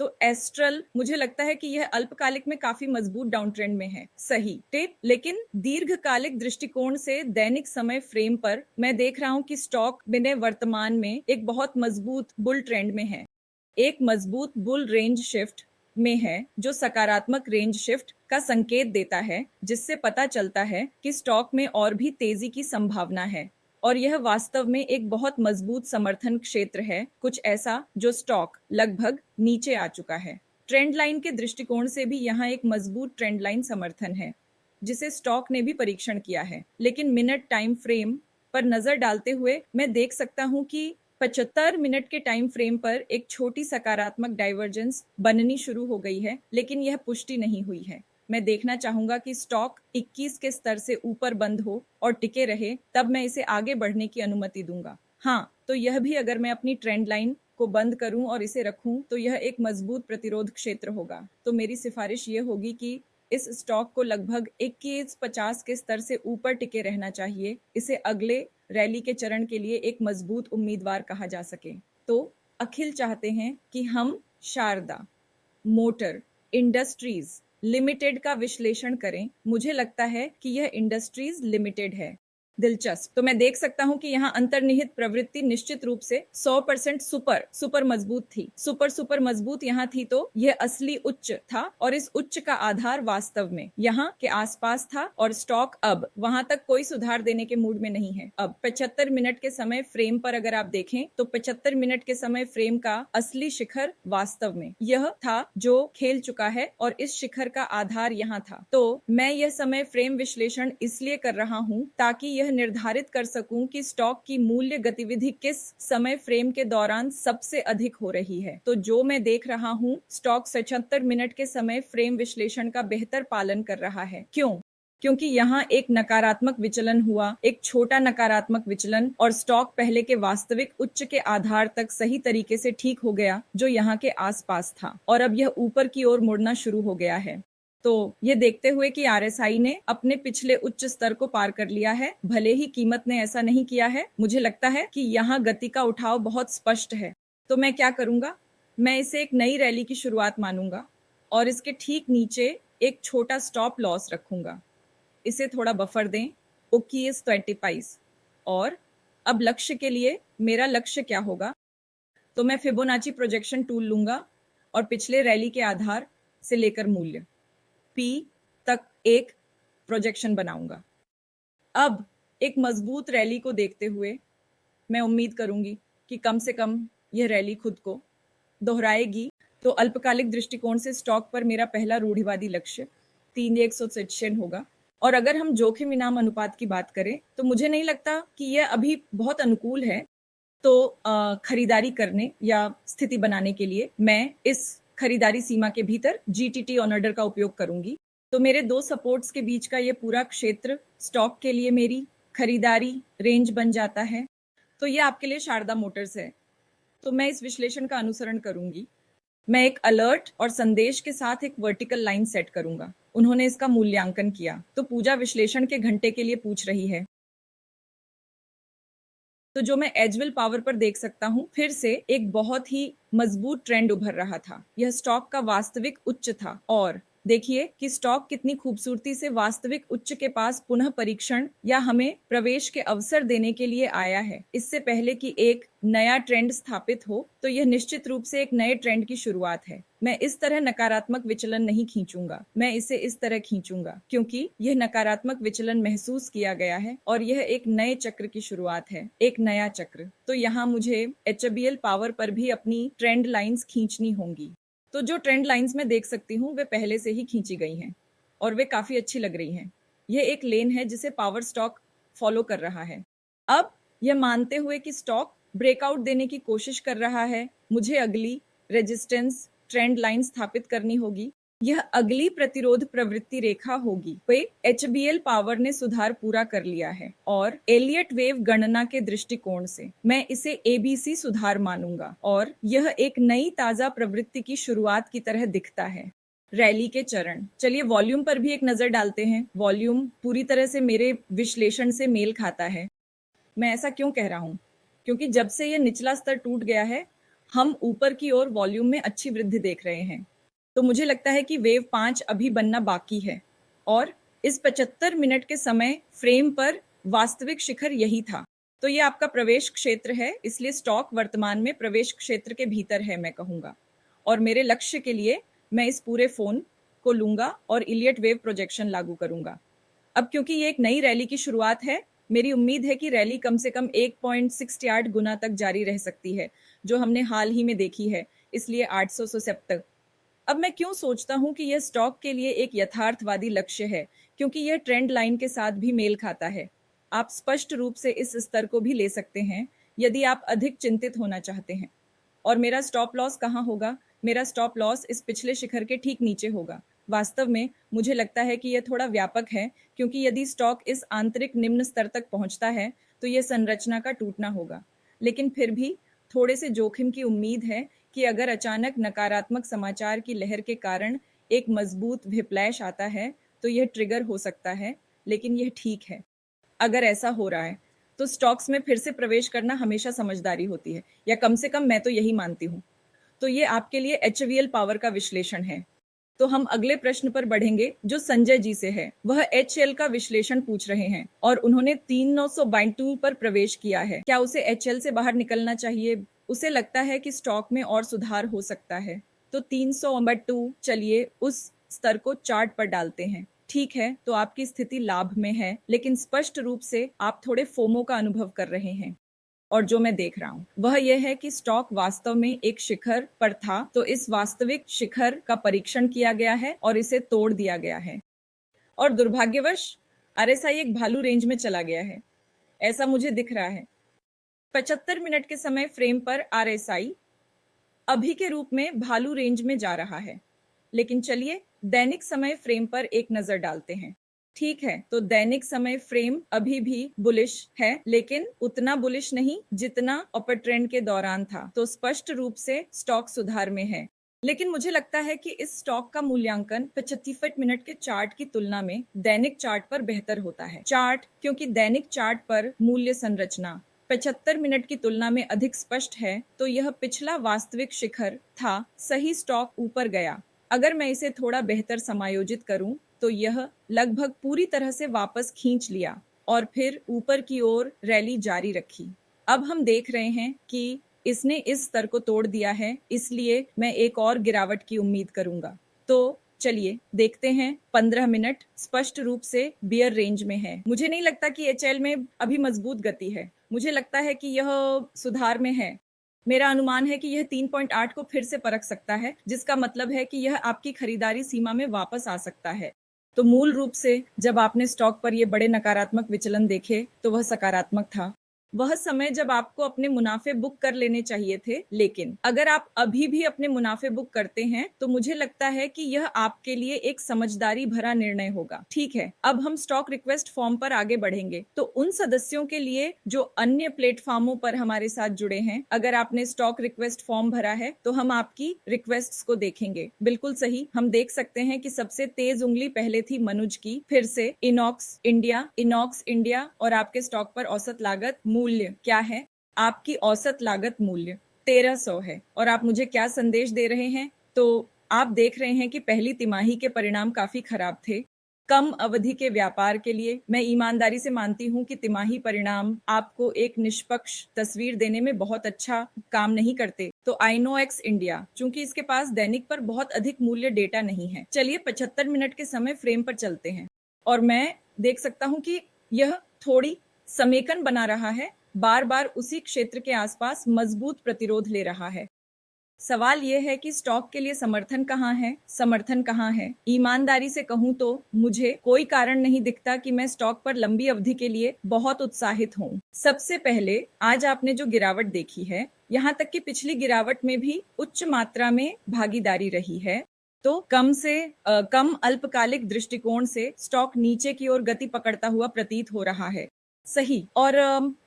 तो एस्ट्रल, मुझे लगता है कि यह अल्पकालिक में काफी मजबूत डाउन ट्रेंड में है। सही टिप, लेकिन दीर्घकालिक दृष्टिकोण से दैनिक समय फ्रेम पर मैं देख रहा हूं कि स्टॉक बिने वर्तमान में एक बहुत मजबूत बुल ट्रेंड में है। एक मजबूत बुल रेंज शिफ्ट में है जो सकारात्मक रेंज शिफ्ट का संकेत देता है, जिससे पता चलता है कि स्टॉक में और भी तेजी की संभावना है। और यह वास्तव में एक बहुत मजबूत समर्थन क्षेत्र है, कुछ ऐसा जो स्टॉक लगभग नीचे आ चुका है। ट्रेंड लाइन के दृष्टिकोण से भी यहाँ एक मजबूत ट्रेंड लाइन समर्थन है जिसे स्टॉक ने भी परीक्षण किया है। लेकिन मिनट टाइम फ्रेम पर नजर डालते हुए मैं देख सकता हूँ कि 75 मिनट के टाइम फ्रेम पर एक छोटी सकारात्मक डाइवर्जेंस बननी शुरू हो गई है, लेकिन यह पुष्टि नहीं हुई है। मैं देखना चाहूंगा कि स्टॉक 21 के स्तर से ऊपर बंद हो और टिके रहे, तब मैं इसे आगे बढ़ने की अनुमति दूंगा। हाँ, तो यह भी अगर मैं अपनी ट्रेंड लाइन को बंद करूं और इसे रखूं तो यह एक मजबूत प्रतिरोध क्षेत्र होगा। तो मेरी सिफारिश ये होगी कि इस स्टॉक को लगभग 2150 के स्तर से ऊपर टिके रहना चाहिए, इसे अगले रैली के चरण के लिए एक मजबूत उम्मीदवार कहा जा सके। तो अखिल चाहते हैं कि हम शारदा मोटर इंडस्ट्रीज लिमिटेड का विश्लेषण करें। मुझे लगता है कि यह इंडस्ट्रीज लिमिटेड है। दिलचस्प। तो मैं देख सकता हूं कि यहाँ अंतर्निहित प्रवृत्ति निश्चित रूप से 100% सुपर मजबूत थी। सुपर मजबूत यहाँ थी, तो यह असली उच्च था और इस उच्च का आधार वास्तव में यहाँ के आसपास था और स्टॉक अब वहां तक कोई सुधार देने के मूड में नहीं है। अब 75 मिनट के समय फ्रेम पर अगर आप देखें तो 75 मिनट के समय फ्रेम का असली शिखर वास्तव में यह था जो खेल चुका है और इस शिखर का आधार यहाँ था। तो मैं यह समय फ्रेम विश्लेषण इसलिए कर रहा हूँ ताकि यह निर्धारित कर सकूं कि स्टॉक की मूल्य गतिविधि किस समय फ्रेम के दौरान सबसे अधिक हो रही है। तो जो मैं देख रहा हूं, स्टॉक 75 मिनट के समय फ्रेम विश्लेषण का बेहतर पालन कर रहा है। क्यों? क्योंकि यहाँ एक नकारात्मक विचलन हुआ, एक छोटा नकारात्मक विचलन, और स्टॉक पहले के वास्तविक उच्च के आधार तक सही तरीके से ठीक हो गया जो यहाँ के आसपास था, और अब यह ऊपर की ओर मुड़ना शुरू हो गया है। तो ये देखते हुए कि आरएसआई ने अपने पिछले उच्च स्तर को पार कर लिया है, भले ही कीमत ने ऐसा नहीं किया है, मुझे लगता है कि यहाँ गति का उठाव बहुत स्पष्ट है। तो मैं क्या करूंगा? मैं इसे एक नई रैली की शुरुआत मानूंगा और इसके ठीक नीचे एक छोटा स्टॉप लॉस रखूंगा। इसे थोड़ा बफर दें, 2125। और अब लक्ष्य के लिए मेरा लक्ष्य क्या होगा? तो मैं फिबोनाची प्रोजेक्शन टूल लूंगा और पिछले रैली के आधार से लेकर मूल्य P तक एक प्रोजेक्शन बनाऊंगा। अब एक मजबूत रैली को देखते हुए मैं उम्मीद करूंगी कि कम से कम यह रैली खुद को दोहराएगी। तो अल्पकालिक दृष्टिकोण से स्टॉक पर मेरा पहला रूढ़िवादी लक्ष्य 3196 होगा। और अगर हम जोखिम इनाम अनुपात की बात करें तो मुझे नहीं लगता कि यह अभी बहुत अनुकूल है। तो खरीदारी करने या स्थिति बनाने के लिए मैं इस खरीदारी सीमा के भीतर जीटीटी ऑन ऑर्डर का उपयोग करूंगी। तो मेरे दो सपोर्ट्स के बीच का ये पूरा क्षेत्र स्टॉक के लिए मेरी खरीदारी रेंज बन जाता है। तो ये आपके लिए शारदा मोटर्स है। तो मैं इस विश्लेषण का अनुसरण करूंगी। मैं एक अलर्ट और संदेश के साथ एक वर्टिकल लाइन सेट करूंगा। उन्होंने इसका मूल्यांकन किया। तो पूजा विश्लेषण के घंटे के लिए पूछ रही है। तो जो मैं एजविल पावर पर देख सकता हूं, फिर से एक बहुत ही मजबूत ट्रेंड उभर रहा था। यह स्टॉक का वास्तविक उच्च था और देखिए कि स्टॉक कितनी खूबसूरती से वास्तविक उच्च के पास पुनः परीक्षण या हमें प्रवेश के अवसर देने के लिए आया है। इससे पहले कि एक नया ट्रेंड स्थापित हो, तो यह निश्चित रूप से एक नए ट्रेंड की शुरुआत है। मैं इस तरह नकारात्मक विचलन नहीं खींचूंगा, मैं इसे इस तरह खींचूंगा क्योंकि यह नकारात्मक विचलन महसूस किया गया है और यह एक नए चक्र की शुरुआत है, एक नया चक्र। तो यहाँ मुझे HBL पावर पर भी अपनी ट्रेंड लाइंस खींचनी होंगी। तो जो ट्रेंड लाइंस मैं देख सकती हूँ वे पहले से ही खींची गई हैं और वे काफी अच्छी लग रही हैं। यह एक लेन है जिसे पावर स्टॉक फॉलो कर रहा है। अब यह मानते हुए कि स्टॉक ब्रेकआउट देने की कोशिश कर रहा है, मुझे अगली रेजिस्टेंस ट्रेंड लाइन स्थापित करनी होगी। यह अगली प्रतिरोध प्रवृत्ति रेखा होगी। HBL पावर ने सुधार पूरा कर लिया है और एलियट वेव गणना के दृष्टिकोण से मैं इसे ABC सुधार मानूंगा और यह एक नई ताजा प्रवृत्ति की शुरुआत की तरह दिखता है। रैली के चरण, चलिए वॉल्यूम पर भी एक नजर डालते हैं। वॉल्यूम पूरी तरह से मेरे विश्लेषण से मेल खाता है। मैं ऐसा क्यों कह रहा हूं? क्योंकि जब से यह निचला स्तर टूट गया है, हम ऊपर की ओर वॉल्यूम में अच्छी वृद्धि देख रहे हैं। तो मुझे लगता है कि वेव 5 अभी बनना बाकी है और इस 75 मिनट के समय फ्रेम पर वास्तविक शिखर यही था। तो ये आपका प्रवेश क्षेत्र है, इसलिए स्टॉक वर्तमान में प्रवेश क्षेत्र के भीतर है मैं कहूंगा। और मेरे लक्ष्य के लिए मैं इस पूरे फोन को लूंगा और इलियट वेव प्रोजेक्शन लागू करूंगा। अब क्योंकि ये एक नई रैली की शुरुआत है, मेरी उम्मीद है कि रैली कम से कम 1.68 गुना तक जारी रह सकती है जो हमने हाल ही में देखी है, इसलिए 800 से तक। अब मैं क्यों सोचता हूं कि यह स्टॉक के लिए एक यथार्थवादी लक्ष्य है? क्योंकि यह ट्रेंड लाइन के साथ भी मेल खाता है। आप स्पष्ट रूप से इस स्तर को भी ले सकते हैं यदि आप अधिक चिंतित होना चाहते हैं। और मेरा स्टॉप लॉस कहाँ होगा? मेरा स्टॉप लॉस इस पिछले शिखर के ठीक नीचे होगा। वास्तव में मुझे लगता है कि यह थोड़ा व्यापक है क्योंकि यदि स्टॉक इस आंतरिक निम्न स्तर तक पहुंचता है तो यह संरचना का टूटना होगा। लेकिन फिर भी थोड़े से जोखिम की उम्मीद है कि अगर अचानक नकारात्मक समाचार की लहर के कारण एक मजबूत व्हिप्लैश आता है तो यह ट्रिगर हो सकता है, लेकिन यह ठीक है। अगर ऐसा हो रहा है तो स्टॉक्स में फिर से प्रवेश करना हमेशा समझदारी होती है, या कम से कम मैं तो यही मानती हूँ। तो ये आपके लिए एचवीएल पावर का विश्लेषण है। तो हम अगले प्रश्न पर बढ़ेंगे जो संजय जी से है। वह एचएल का विश्लेषण पूछ रहे हैं और उन्होंने 3992 पर प्रवेश किया है। क्या उसे एचएल से बाहर निकलना चाहिए? उसे लगता है कि स्टॉक में और सुधार हो सकता है। तो 392, चलिए उस स्तर को चार्ट पर डालते हैं। ठीक है, तो आपकी स्थिति लाभ में है, लेकिन स्पष्ट रूप से आप थोड़े फोमो का अनुभव कर रहे हैं। और जो मैं देख रहा हूं वह यह है कि स्टॉक वास्तव में एक शिखर पर था, तो इस वास्तविक शिखर का परीक्षण किया गया है और इसे तोड़ दिया गया है। और दुर्भाग्यवश आरएसआई एक भालू रेंज में चला गया है, ऐसा मुझे दिख रहा है। 75 मिनट के समय फ्रेम पर आरएसआई अभी के रूप में भालू रेंज में जा रहा है। लेकिन चलिए दैनिक समय फ्रेम पर एक नजर डालते हैं। ठीक है, तो दैनिक समय फ्रेम अभी भी बुलिश है, लेकिन उतना बुलिश नहीं जितना अपर ट्रेंड के दौरान था। तो स्पष्ट रूप से स्टॉक सुधार में है, लेकिन मुझे लगता है कि इस स्टॉक का मूल्यांकन 75 मिनट के चार्ट की तुलना में दैनिक चार्ट पर बेहतर होता है। चार्ट, क्योंकि दैनिक चार्ट पर मूल्य संरचना 75 मिनट की तुलना में अधिक स्पष्ट है, तो यह पिछला वास्तविक शिखर था। सही, स्टॉक ऊपर गया। अगर मैं इसे थोड़ा बेहतर समायोजित करूं तो यह लगभग पूरी तरह से वापस खींच लिया और फिर ऊपर की ओर रैली जारी रखी। अब हम देख रहे हैं कि इसने इस स्तर को तोड़ दिया है, इसलिए मैं एक और गिरावट की उम्मीद करूंगा। तो चलिए देखते हैं। 15 मिनट स्पष्ट रूप से बियर रेंज में है। मुझे नहीं लगता कि एचएल में अभी मजबूत गति है। मुझे लगता है कि यह सुधार में है। मेरा अनुमान है कि यह 3.8 को फिर से परख सकता है, जिसका मतलब है कि यह आपकी खरीदारी सीमा में वापस आ सकता है। तो मूल रूप से जब आपने स्टॉक पर ये बड़े नकारात्मक विचलन देखे तो वह सकारात्मक था। वह समय जब आपको अपने मुनाफे बुक कर लेने चाहिए थे, लेकिन अगर आप अभी भी अपने मुनाफे बुक करते हैं तो मुझे लगता है कि यह आपके लिए एक समझदारी भरा निर्णय होगा। ठीक है, अब हम स्टॉक रिक्वेस्ट फॉर्म पर आगे बढ़ेंगे। तो उन सदस्यों के लिए जो अन्य प्लेटफॉर्मों पर हमारे साथ जुड़े हैं, अगर आपने स्टॉक रिक्वेस्ट फॉर्म भरा है तो हम आपकी रिक्वेस्ट्स को देखेंगे। बिल्कुल सही, हम देख सकते हैं कि सबसे तेज उंगली पहले थी मनुज की, फिर से इनॉक्स इंडिया और आपके स्टॉक पर औसत लागत मूल्य क्या है? आपकी औसत लागत मूल्य 1300 है। और आप मुझे क्या संदेश दे रहे हैं? तो आप देख रहे हैं कि पहली तिमाही के परिणाम काफी खराब थे। कम अवधि के व्यापार के लिए मैं ईमानदारी से मानती हूं कि तिमाही परिणाम आपको एक निष्पक्ष तस्वीर देने में बहुत अच्छा काम नहीं करते। तो आइनोएक्स इंडिया, चूंकि इसके पास दैनिक पर बहुत अधिक मूल्य डेटा नहीं है। चलिए 75 मिनट के समय फ्रेम पर चलते हैं और मैं देख सकता हूं कि यह थोड़ी समेकन बना रहा है, बार बार उसी क्षेत्र के आसपास मजबूत प्रतिरोध ले रहा है। सवाल यह है कि स्टॉक के लिए समर्थन कहाँ है? ईमानदारी से कहूं तो मुझे कोई कारण नहीं दिखता कि मैं स्टॉक पर लंबी अवधि के लिए बहुत उत्साहित हूं। सबसे पहले आज आपने जो गिरावट देखी है, यहाँ तक कि पिछली गिरावट में भी उच्च मात्रा में भागीदारी रही है। तो कम अल्पकालिक दृष्टिकोण से स्टॉक नीचे की ओर गति पकड़ता हुआ प्रतीत हो रहा है। सही। और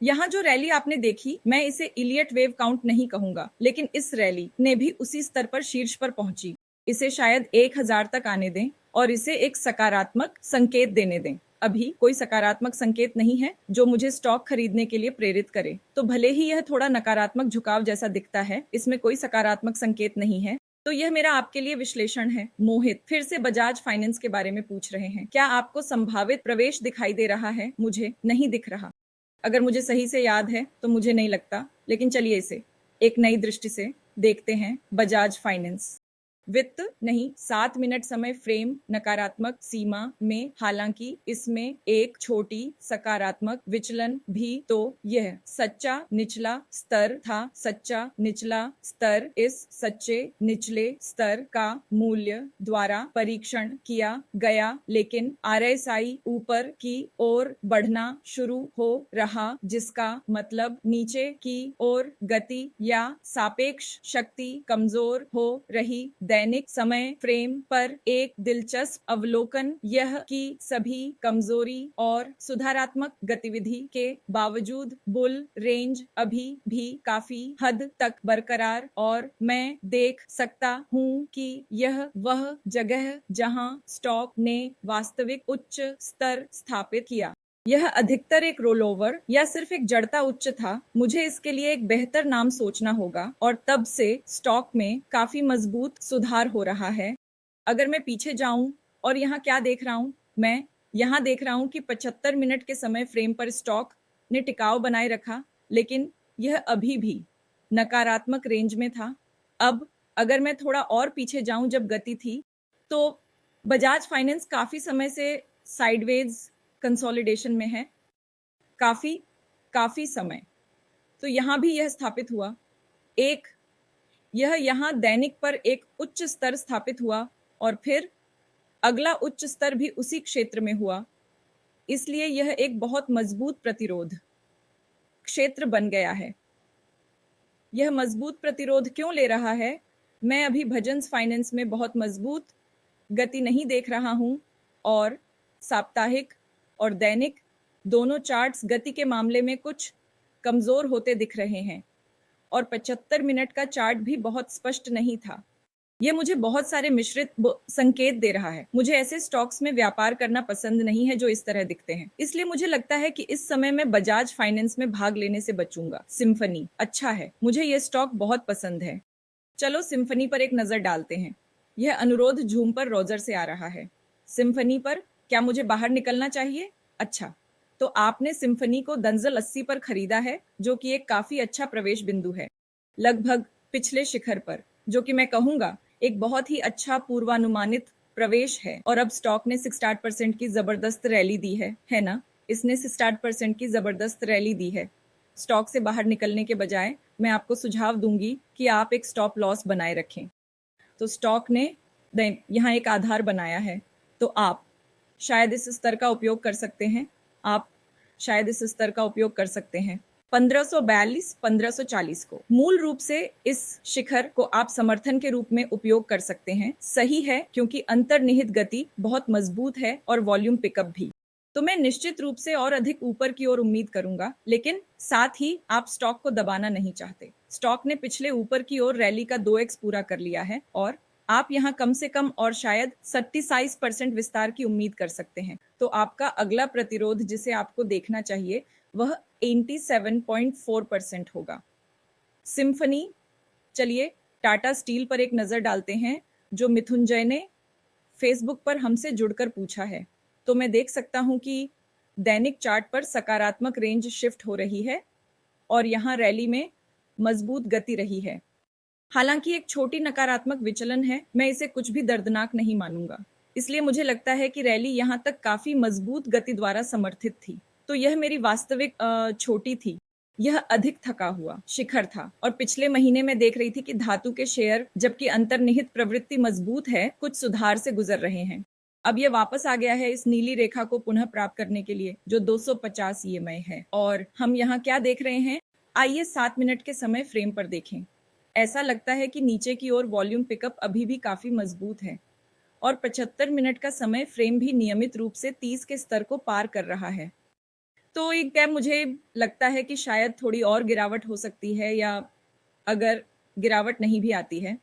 यहाँ जो रैली आपने देखी, मैं इसे इलियट वेव काउंट नहीं कहूंगा, लेकिन इस रैली ने भी उसी स्तर पर शीर्ष पर पहुंची। इसे शायद 1000 तक आने दें और इसे एक सकारात्मक संकेत देने दें। अभी कोई सकारात्मक संकेत नहीं है जो मुझे स्टॉक खरीदने के लिए प्रेरित करे। तो भले ही यह थोड़ा नकारात्मक झुकाव जैसा दिखता है, इसमें कोई सकारात्मक संकेत नहीं है। तो यह मेरा आपके लिए विश्लेषण है। मोहित फिर से बजाज फाइनेंस के बारे में पूछ रहे हैं, क्या आपको संभावित प्रवेश दिखाई दे रहा है? मुझे नहीं दिख रहा। अगर मुझे सही से याद है तो मुझे नहीं लगता, लेकिन चलिए इसे एक नई दृष्टि से देखते हैं। बजाज फाइनेंस वित्त नहीं, 7 मिनट समय फ्रेम नकारात्मक सीमा में, हालांकि इसमें एक छोटी सकारात्मक विचलन भी। तो यह सच्चा निचला स्तर था। सच्चा निचला स्तर इस सच्चे निचले स्तर का मूल्य द्वारा परीक्षण किया गया, लेकिन आरएसआई ऊपर की ओर बढ़ना शुरू हो रहा, जिसका मतलब नीचे की ओर गति या सापेक्ष शक्ति कमजोर हो रही। दैनिक समय फ्रेम पर एक दिलचस्प अवलोकन यह कि सभी कमजोरी और सुधारात्मक गतिविधि के बावजूद बुल रेंज अभी भी काफी हद तक बरकरार और मैं देख सकता हूं कि यह वह जगह जहां स्टॉक ने वास्तविक उच्च स्तर स्थापित किया। यह अधिकतर एक रोलओवर या सिर्फ एक जड़ता उच्च था। मुझे इसके लिए एक बेहतर नाम सोचना होगा और तब से स्टॉक में काफी मजबूत सुधार हो रहा है। अगर मैं पीछे जाऊं और यहाँ क्या देख रहा हूं, मैं यहाँ देख रहा हूं कि 75 मिनट के समय फ्रेम पर स्टॉक ने टिकाव बनाए रखा, लेकिन यह अभी भी नकारात्मक रेंज में था। अब अगर मैं थोड़ा और पीछे जाऊं जब गति थी, तो बजाज फाइनेंस काफी समय से साइडवेज कंसोलिडेशन में है, काफी समय। तो यहां भी यह स्थापित हुआ, यह यहां दैनिक पर एक उच्च स्तर स्थापित हुआ और फिर अगला उच्च स्तर भी उसी क्षेत्र में हुआ। इसलिए यह एक बहुत मजबूत प्रतिरोध क्षेत्र बन गया है। यह मजबूत प्रतिरोध क्यों ले रहा है? मैं अभी भजन्स फाइनेंस में बहुत मजबूत गति नहीं देख रहा हूं और साप्ताहिक और दैनिक दोनों चार्ट्स गति के मामले में कुछ कमजोर होते दिख रहे हैं और 75 मिनट का चार्ट भी बहुत स्पष्ट नहीं था। यह मुझे बहुत सारे मिश्रित संकेत दे रहा है। मुझे ऐसे स्टॉक्स में व्यापार करना पसंद नहीं है जो इस तरह दिखते हैं। इसलिए मुझे लगता है कि इस समय मैं बजाज फाइनेंस में भाग लेने से बचूंगा। सिम्फनी अच्छा है, मुझे यह स्टॉक बहुत पसंद है। चलो सिम्फनी पर एक नजर डालते हैं। यह अनुरोध झूम पर रोजर से आ रहा है। सिम्फनी पर क्या मुझे बाहर निकलना चाहिए? अच्छा, तो आपने सिम्फनी को दंजल 80 पर खरीदा है, जो कि एक काफी अच्छा प्रवेश बिंदु है, लगभग पिछले शिखर पर, जो कि मैं कहूंगा एक बहुत ही अच्छा पूर्वानुमानित प्रवेश है। और अब स्टॉक ने 68% की जबरदस्त रैली दी है ना? इसने 68% की जबरदस्त रैली दी है। स्टॉक से बाहर निकलने के बजाय मैं आपको सुझाव दूंगी कि आप एक स्टॉप लॉस बनाए रखें। तो स्टॉक ने यहाँ एक आधार बनाया है, तो आप शायद इस स्तर का उपयोग कर सकते हैं। आप शायद इस स्तर का उपयोग कर सकते हैं 1542 1540 को। मूल रूप से इस शिखर को आप समर्थन के रूप में उपयोग कर सकते हैं। सही है, क्योंकि अंतर्निहित गति बहुत मजबूत है और वॉल्यूम पिकअप भी। तो मैं निश्चित रूप से और अधिक ऊपर की ओर उम्मीद करूंगा, लेकिन साथ ही आप स्टॉक को दबाना नहीं चाहते। स्टॉक ने पिछले ऊपर की ओर रैली का 2x पूरा कर लिया है और आप यहाँ कम से कम और शायद 37% विस्तार की उम्मीद कर सकते हैं। तो आपका अगला प्रतिरोध जिसे आपको देखना चाहिए वह 87.4% होगा। सिम्फनी, चलिए टाटा स्टील पर एक नजर डालते हैं, जो मिथुंजय ने फेसबुक पर हमसे जुड़कर पूछा है। तो मैं देख सकता हूं कि दैनिक चार्ट पर सकारात्मक रेंज शिफ्ट हो रही है और यहाँ रैली में मजबूत गति रही है। हालांकि एक छोटी नकारात्मक विचलन है, मैं इसे कुछ भी दर्दनाक नहीं मानूंगा। इसलिए मुझे लगता है कि रैली यहाँ तक काफी मजबूत गति द्वारा समर्थित थी। तो यह मेरी वास्तविक छोटी थी, यह अधिक थका हुआ शिखर था। और पिछले महीने में देख रही थी कि धातु के शेयर, जबकि अंतर्निहित प्रवृत्ति मजबूत है, कुछ सुधार से गुजर रहे हैं। अब यह वापस आ गया है इस नीली रेखा को पुनः प्राप्त करने के लिए, जो 250 EMA है। और हम यहाँ क्या देख रहे हैं? आइए 7 मिनट के समय फ्रेम पर देखें। ऐसा लगता है कि नीचे की ओर वॉल्यूम पिकअप अभी भी काफी मजबूत है और 75 मिनट का समय फ्रेम भी नियमित रूप से 30 के स्तर को पार कर रहा है। तो एक क्या मुझे लगता है कि शायद थोड़ी और गिरावट हो सकती है, या अगर गिरावट नहीं भी आती है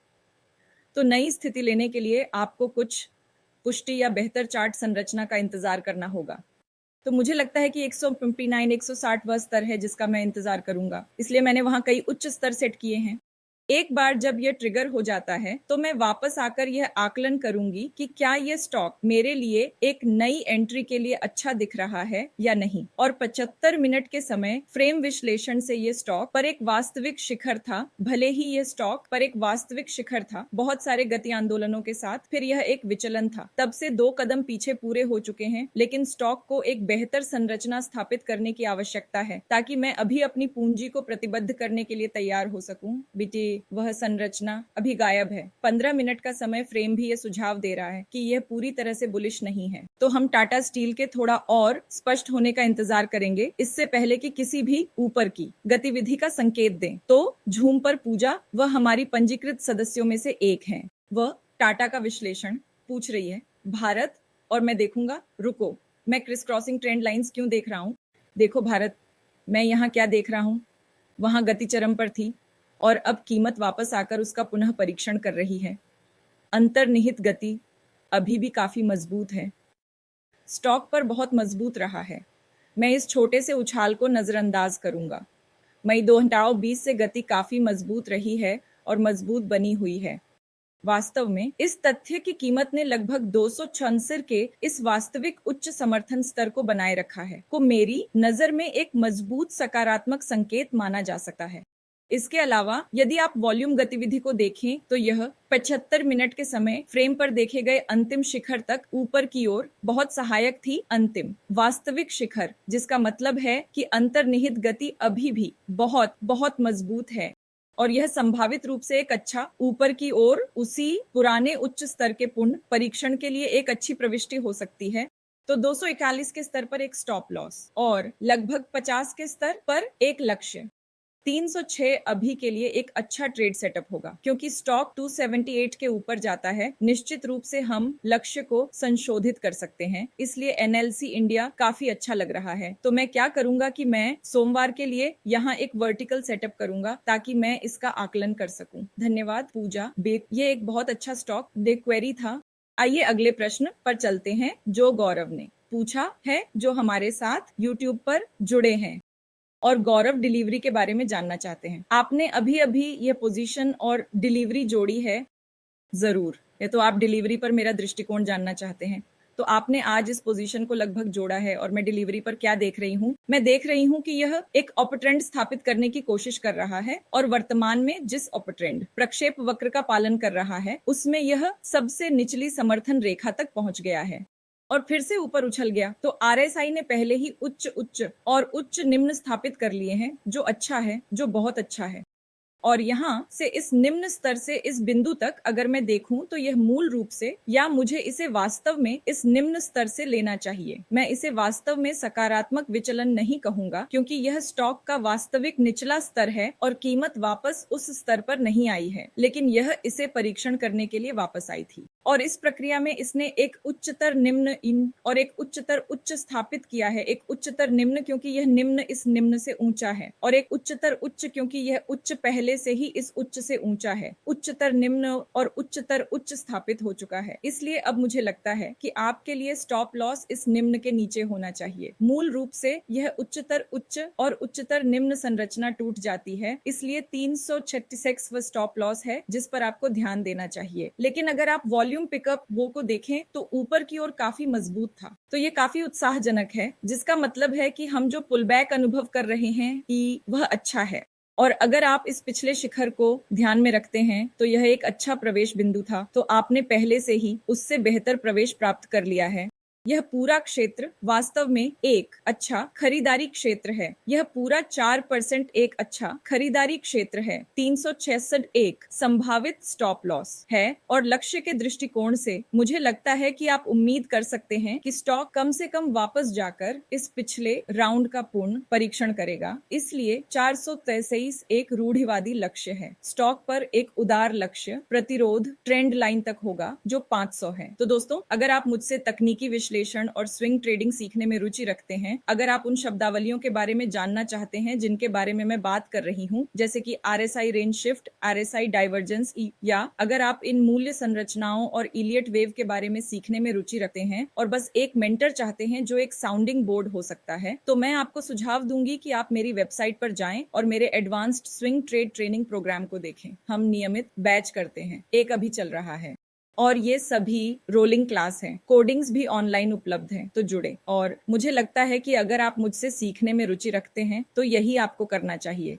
तो नई स्थिति लेने के लिए आपको कुछ पुष्टि या बेहतर चार्ट संरचना का इंतजार करना होगा। तो मुझे लगता है कि 159 160 वह स्तर है जिसका मैं इंतजार करूंगा। इसलिए मैंने वहां कई उच्च स्तर सेट किए हैं। एक बार जब यह ट्रिगर हो जाता है तो मैं वापस आकर यह आकलन करूंगी कि क्या यह स्टॉक मेरे लिए एक नई एंट्री के लिए अच्छा दिख रहा है या नहीं। और 75 मिनट के समय फ्रेम विश्लेषण से यह स्टॉक पर एक वास्तविक शिखर था। भले ही यह स्टॉक पर एक वास्तविक शिखर था, बहुत सारे गति आंदोलनों के साथ, फिर यह एक विचलन था। तब से 2 कदम पीछे पूरे हो चुके हैं, लेकिन स्टॉक को एक बेहतर संरचना स्थापित करने की आवश्यकता है ताकि मैं अभी अपनी पूंजी को प्रतिबद्ध करने के लिए तैयार हो सकूं। बेटे, वह संरचना अभी गायब है। 15 मिनट का समय फ्रेम भी यह सुझाव दे रहा है कि यह पूरी तरह से बुलिश नहीं है। तो हम टाटा स्टील के थोड़ा और स्पष्ट होने का इंतजार करेंगे, इससे पहले कि किसी भी ऊपर की गतिविधि का संकेत दें। तो झूम पर पूजा वह हमारी पंजीकृत सदस्यों में से एक है। वह टाटा का विश्लेषण पूछ रही है। भारत, और मैं देखूंगा, रुको, मैं क्रिस क्रॉसिंग ट्रेंड लाइंस क्यों देख रहा हूँ? देखो भारत, मैं यहाँ क्या देख रहा हूँ? वहां गति चरम पर थी और अब कीमत वापस आकर उसका पुनः परीक्षण कर रही है। अंतर्निहित गति अभी भी काफी मजबूत है। स्टॉक पर बहुत मजबूत रहा है। मैं इस छोटे से उछाल को नजरअंदाज करूंगा। मई 2020 से गति काफी मजबूत रही है और मजबूत बनी हुई है। वास्तव में इस तथ्य की कीमत ने लगभग 266 के इस वास्तविक उच्च समर्थन स्तर को बनाए रखा है, को मेरी नजर में एक मजबूत सकारात्मक संकेत माना जा सकता है। इसके अलावा यदि आप वॉल्यूम गतिविधि को देखें तो यह 75 मिनट के समय फ्रेम पर देखे गए अंतिम शिखर तक ऊपर की ओर बहुत सहायक थी। अंतिम वास्तविक शिखर, जिसका मतलब है कि अंतर्निहित गति अभी भी बहुत बहुत मजबूत है और यह संभावित रूप से एक अच्छा ऊपर की ओर उसी पुराने उच्च स्तर के पुनः परीक्षण के लिए एक अच्छी प्रविष्टि हो सकती है। तो 241 के स्तर पर एक स्टॉप लॉस और लगभग 50 के स्तर पर एक लक्ष्य। 306 अभी के लिए एक अच्छा ट्रेड सेटअप होगा क्योंकि स्टॉक 278 के ऊपर जाता है। निश्चित रूप से हम लक्ष्य को संशोधित कर सकते हैं, इसलिए एनएलसी इंडिया काफी अच्छा लग रहा है। तो मैं क्या करूंगा कि मैं सोमवार के लिए यहाँ एक वर्टिकल सेटअप करूंगा ताकि मैं इसका आकलन कर सकूं। धन्यवाद पूजा बेत, ये एक बहुत अच्छा स्टॉक डे क्वेरी था। आइए अगले प्रश्न पर चलते हैं जो गौरव ने पूछा है, जो हमारे साथ यूट्यूब पर जुड़े हैं और गौरव डिलीवरी के बारे में जानना चाहते हैं। आपने अभी अभी यह पोजीशन और डिलीवरी जोड़ी है। जरूर, ये तो आप डिलीवरी पर मेरा दृष्टिकोण जानना चाहते हैं। तो आपने आज इस पोजीशन को लगभग जोड़ा है और मैं डिलीवरी पर क्या देख रही हूँ? मैं देख रही हूँ कि यह एक अपर ट्रेंड स्थापित करने की कोशिश कर रहा है और वर्तमान में जिस अपर ट्रेंड प्रक्षेप वक्र का पालन कर रहा है उसमें यह सबसे निचली समर्थन रेखा तक पहुंच गया है और फिर से ऊपर उछल गया। तो आरएसआई ने पहले ही उच्च उच्च और उच्च निम्न स्थापित कर लिए हैं, जो अच्छा है, जो बहुत अच्छा है। और यहाँ से इस निम्न स्तर से इस बिंदु तक अगर मैं देखूं तो यह मूल रूप से, या मुझे इसे वास्तव में इस निम्न स्तर से लेना चाहिए। मैं इसे वास्तव में सकारात्मक विचलन नहीं कहूंगा क्योंकि यह स्टॉक का वास्तविक निचला स्तर है और कीमत वापस उस स्तर पर नहीं आई है, लेकिन यह इसे परीक्षण करने के लिए वापस आई थी और इस प्रक्रिया में इसने एक उच्चतर निम्न इन और एक उच्चतर उच्च स्थापित किया है। एक उच्चतर निम्न क्योंकि यह निम्न इस निम्न से ऊंचा है और एक उच्चतर उच्च क्योंकि यह उच्च पहले से ही इस उच्च से ऊंचा है। उच्चतर निम्न और उच्चतर उच्च स्थापित हो चुका है। इसलिए अब मुझे लगता है कि आपके लिए स्टॉप लॉस इस निम्न के नीचे होना चाहिए। मूल रूप से यह उच्चतर उच्च और उच्चतर निम्न संरचना टूट जाती है, इसलिए 366 व स्टॉप लॉस है जिस पर आपको ध्यान देना चाहिए। लेकिन अगर आप वॉल्यूम पिकअप वो को देखें तो ऊपर की ओर काफी मजबूत था, तो ये काफी उत्साहजनक है, जिसका मतलब है कि हम जो पुल बैक अनुभव कर रहे हैं कि वह अच्छा है। और अगर आप इस पिछले शिखर को ध्यान में रखते हैं तो यह एक अच्छा प्रवेश बिंदु था, तो आपने पहले से ही उससे बेहतर प्रवेश प्राप्त कर लिया है। यह पूरा क्षेत्र वास्तव में एक अच्छा खरीदारी क्षेत्र है। यह पूरा 4% एक अच्छा खरीदारी क्षेत्र है। 366 एक संभावित स्टॉप लॉस है और लक्ष्य के दृष्टिकोण से मुझे लगता है कि आप उम्मीद कर सकते हैं कि स्टॉक कम से कम वापस जाकर इस पिछले राउंड का पूर्ण परीक्षण करेगा। इसलिए 423 एक रूढ़िवादी लक्ष्य है। स्टॉक पर एक उदार लक्ष्य प्रतिरोध ट्रेंड लाइन तक होगा जो 500 है। तो दोस्तों, अगर आप मुझसे तकनीकी विश्लेषण और स्विंग ट्रेडिंग सीखने में रुचि रखते हैं, अगर आप उन शब्दावलियों के बारे में जानना चाहते हैं जिनके बारे में मैं बात कर रही हूं, जैसे कि RSI range shift, RSI divergence, या अगर आप इन मूल्य संरचनाओं और इलियट वेव के बारे में सीखने में रुचि रखते हैं और बस एक मेंटर चाहते हैं जो एक साउंडिंग बोर्ड हो सकता है, तो मैं आपको सुझाव दूंगी कि आप मेरी वेबसाइट पर जाएं और मेरे advanced swing trade training program को देखें। हम नियमित बैच करते हैं, एक अभी चल रहा है और ये सभी रोलिंग क्लास हैं। कोडिंग्स भी ऑनलाइन उपलब्ध हैं, तो जुड़े। और मुझे लगता है कि अगर आप मुझसे सीखने में रुचि रखते हैं तो यही आपको करना चाहिए।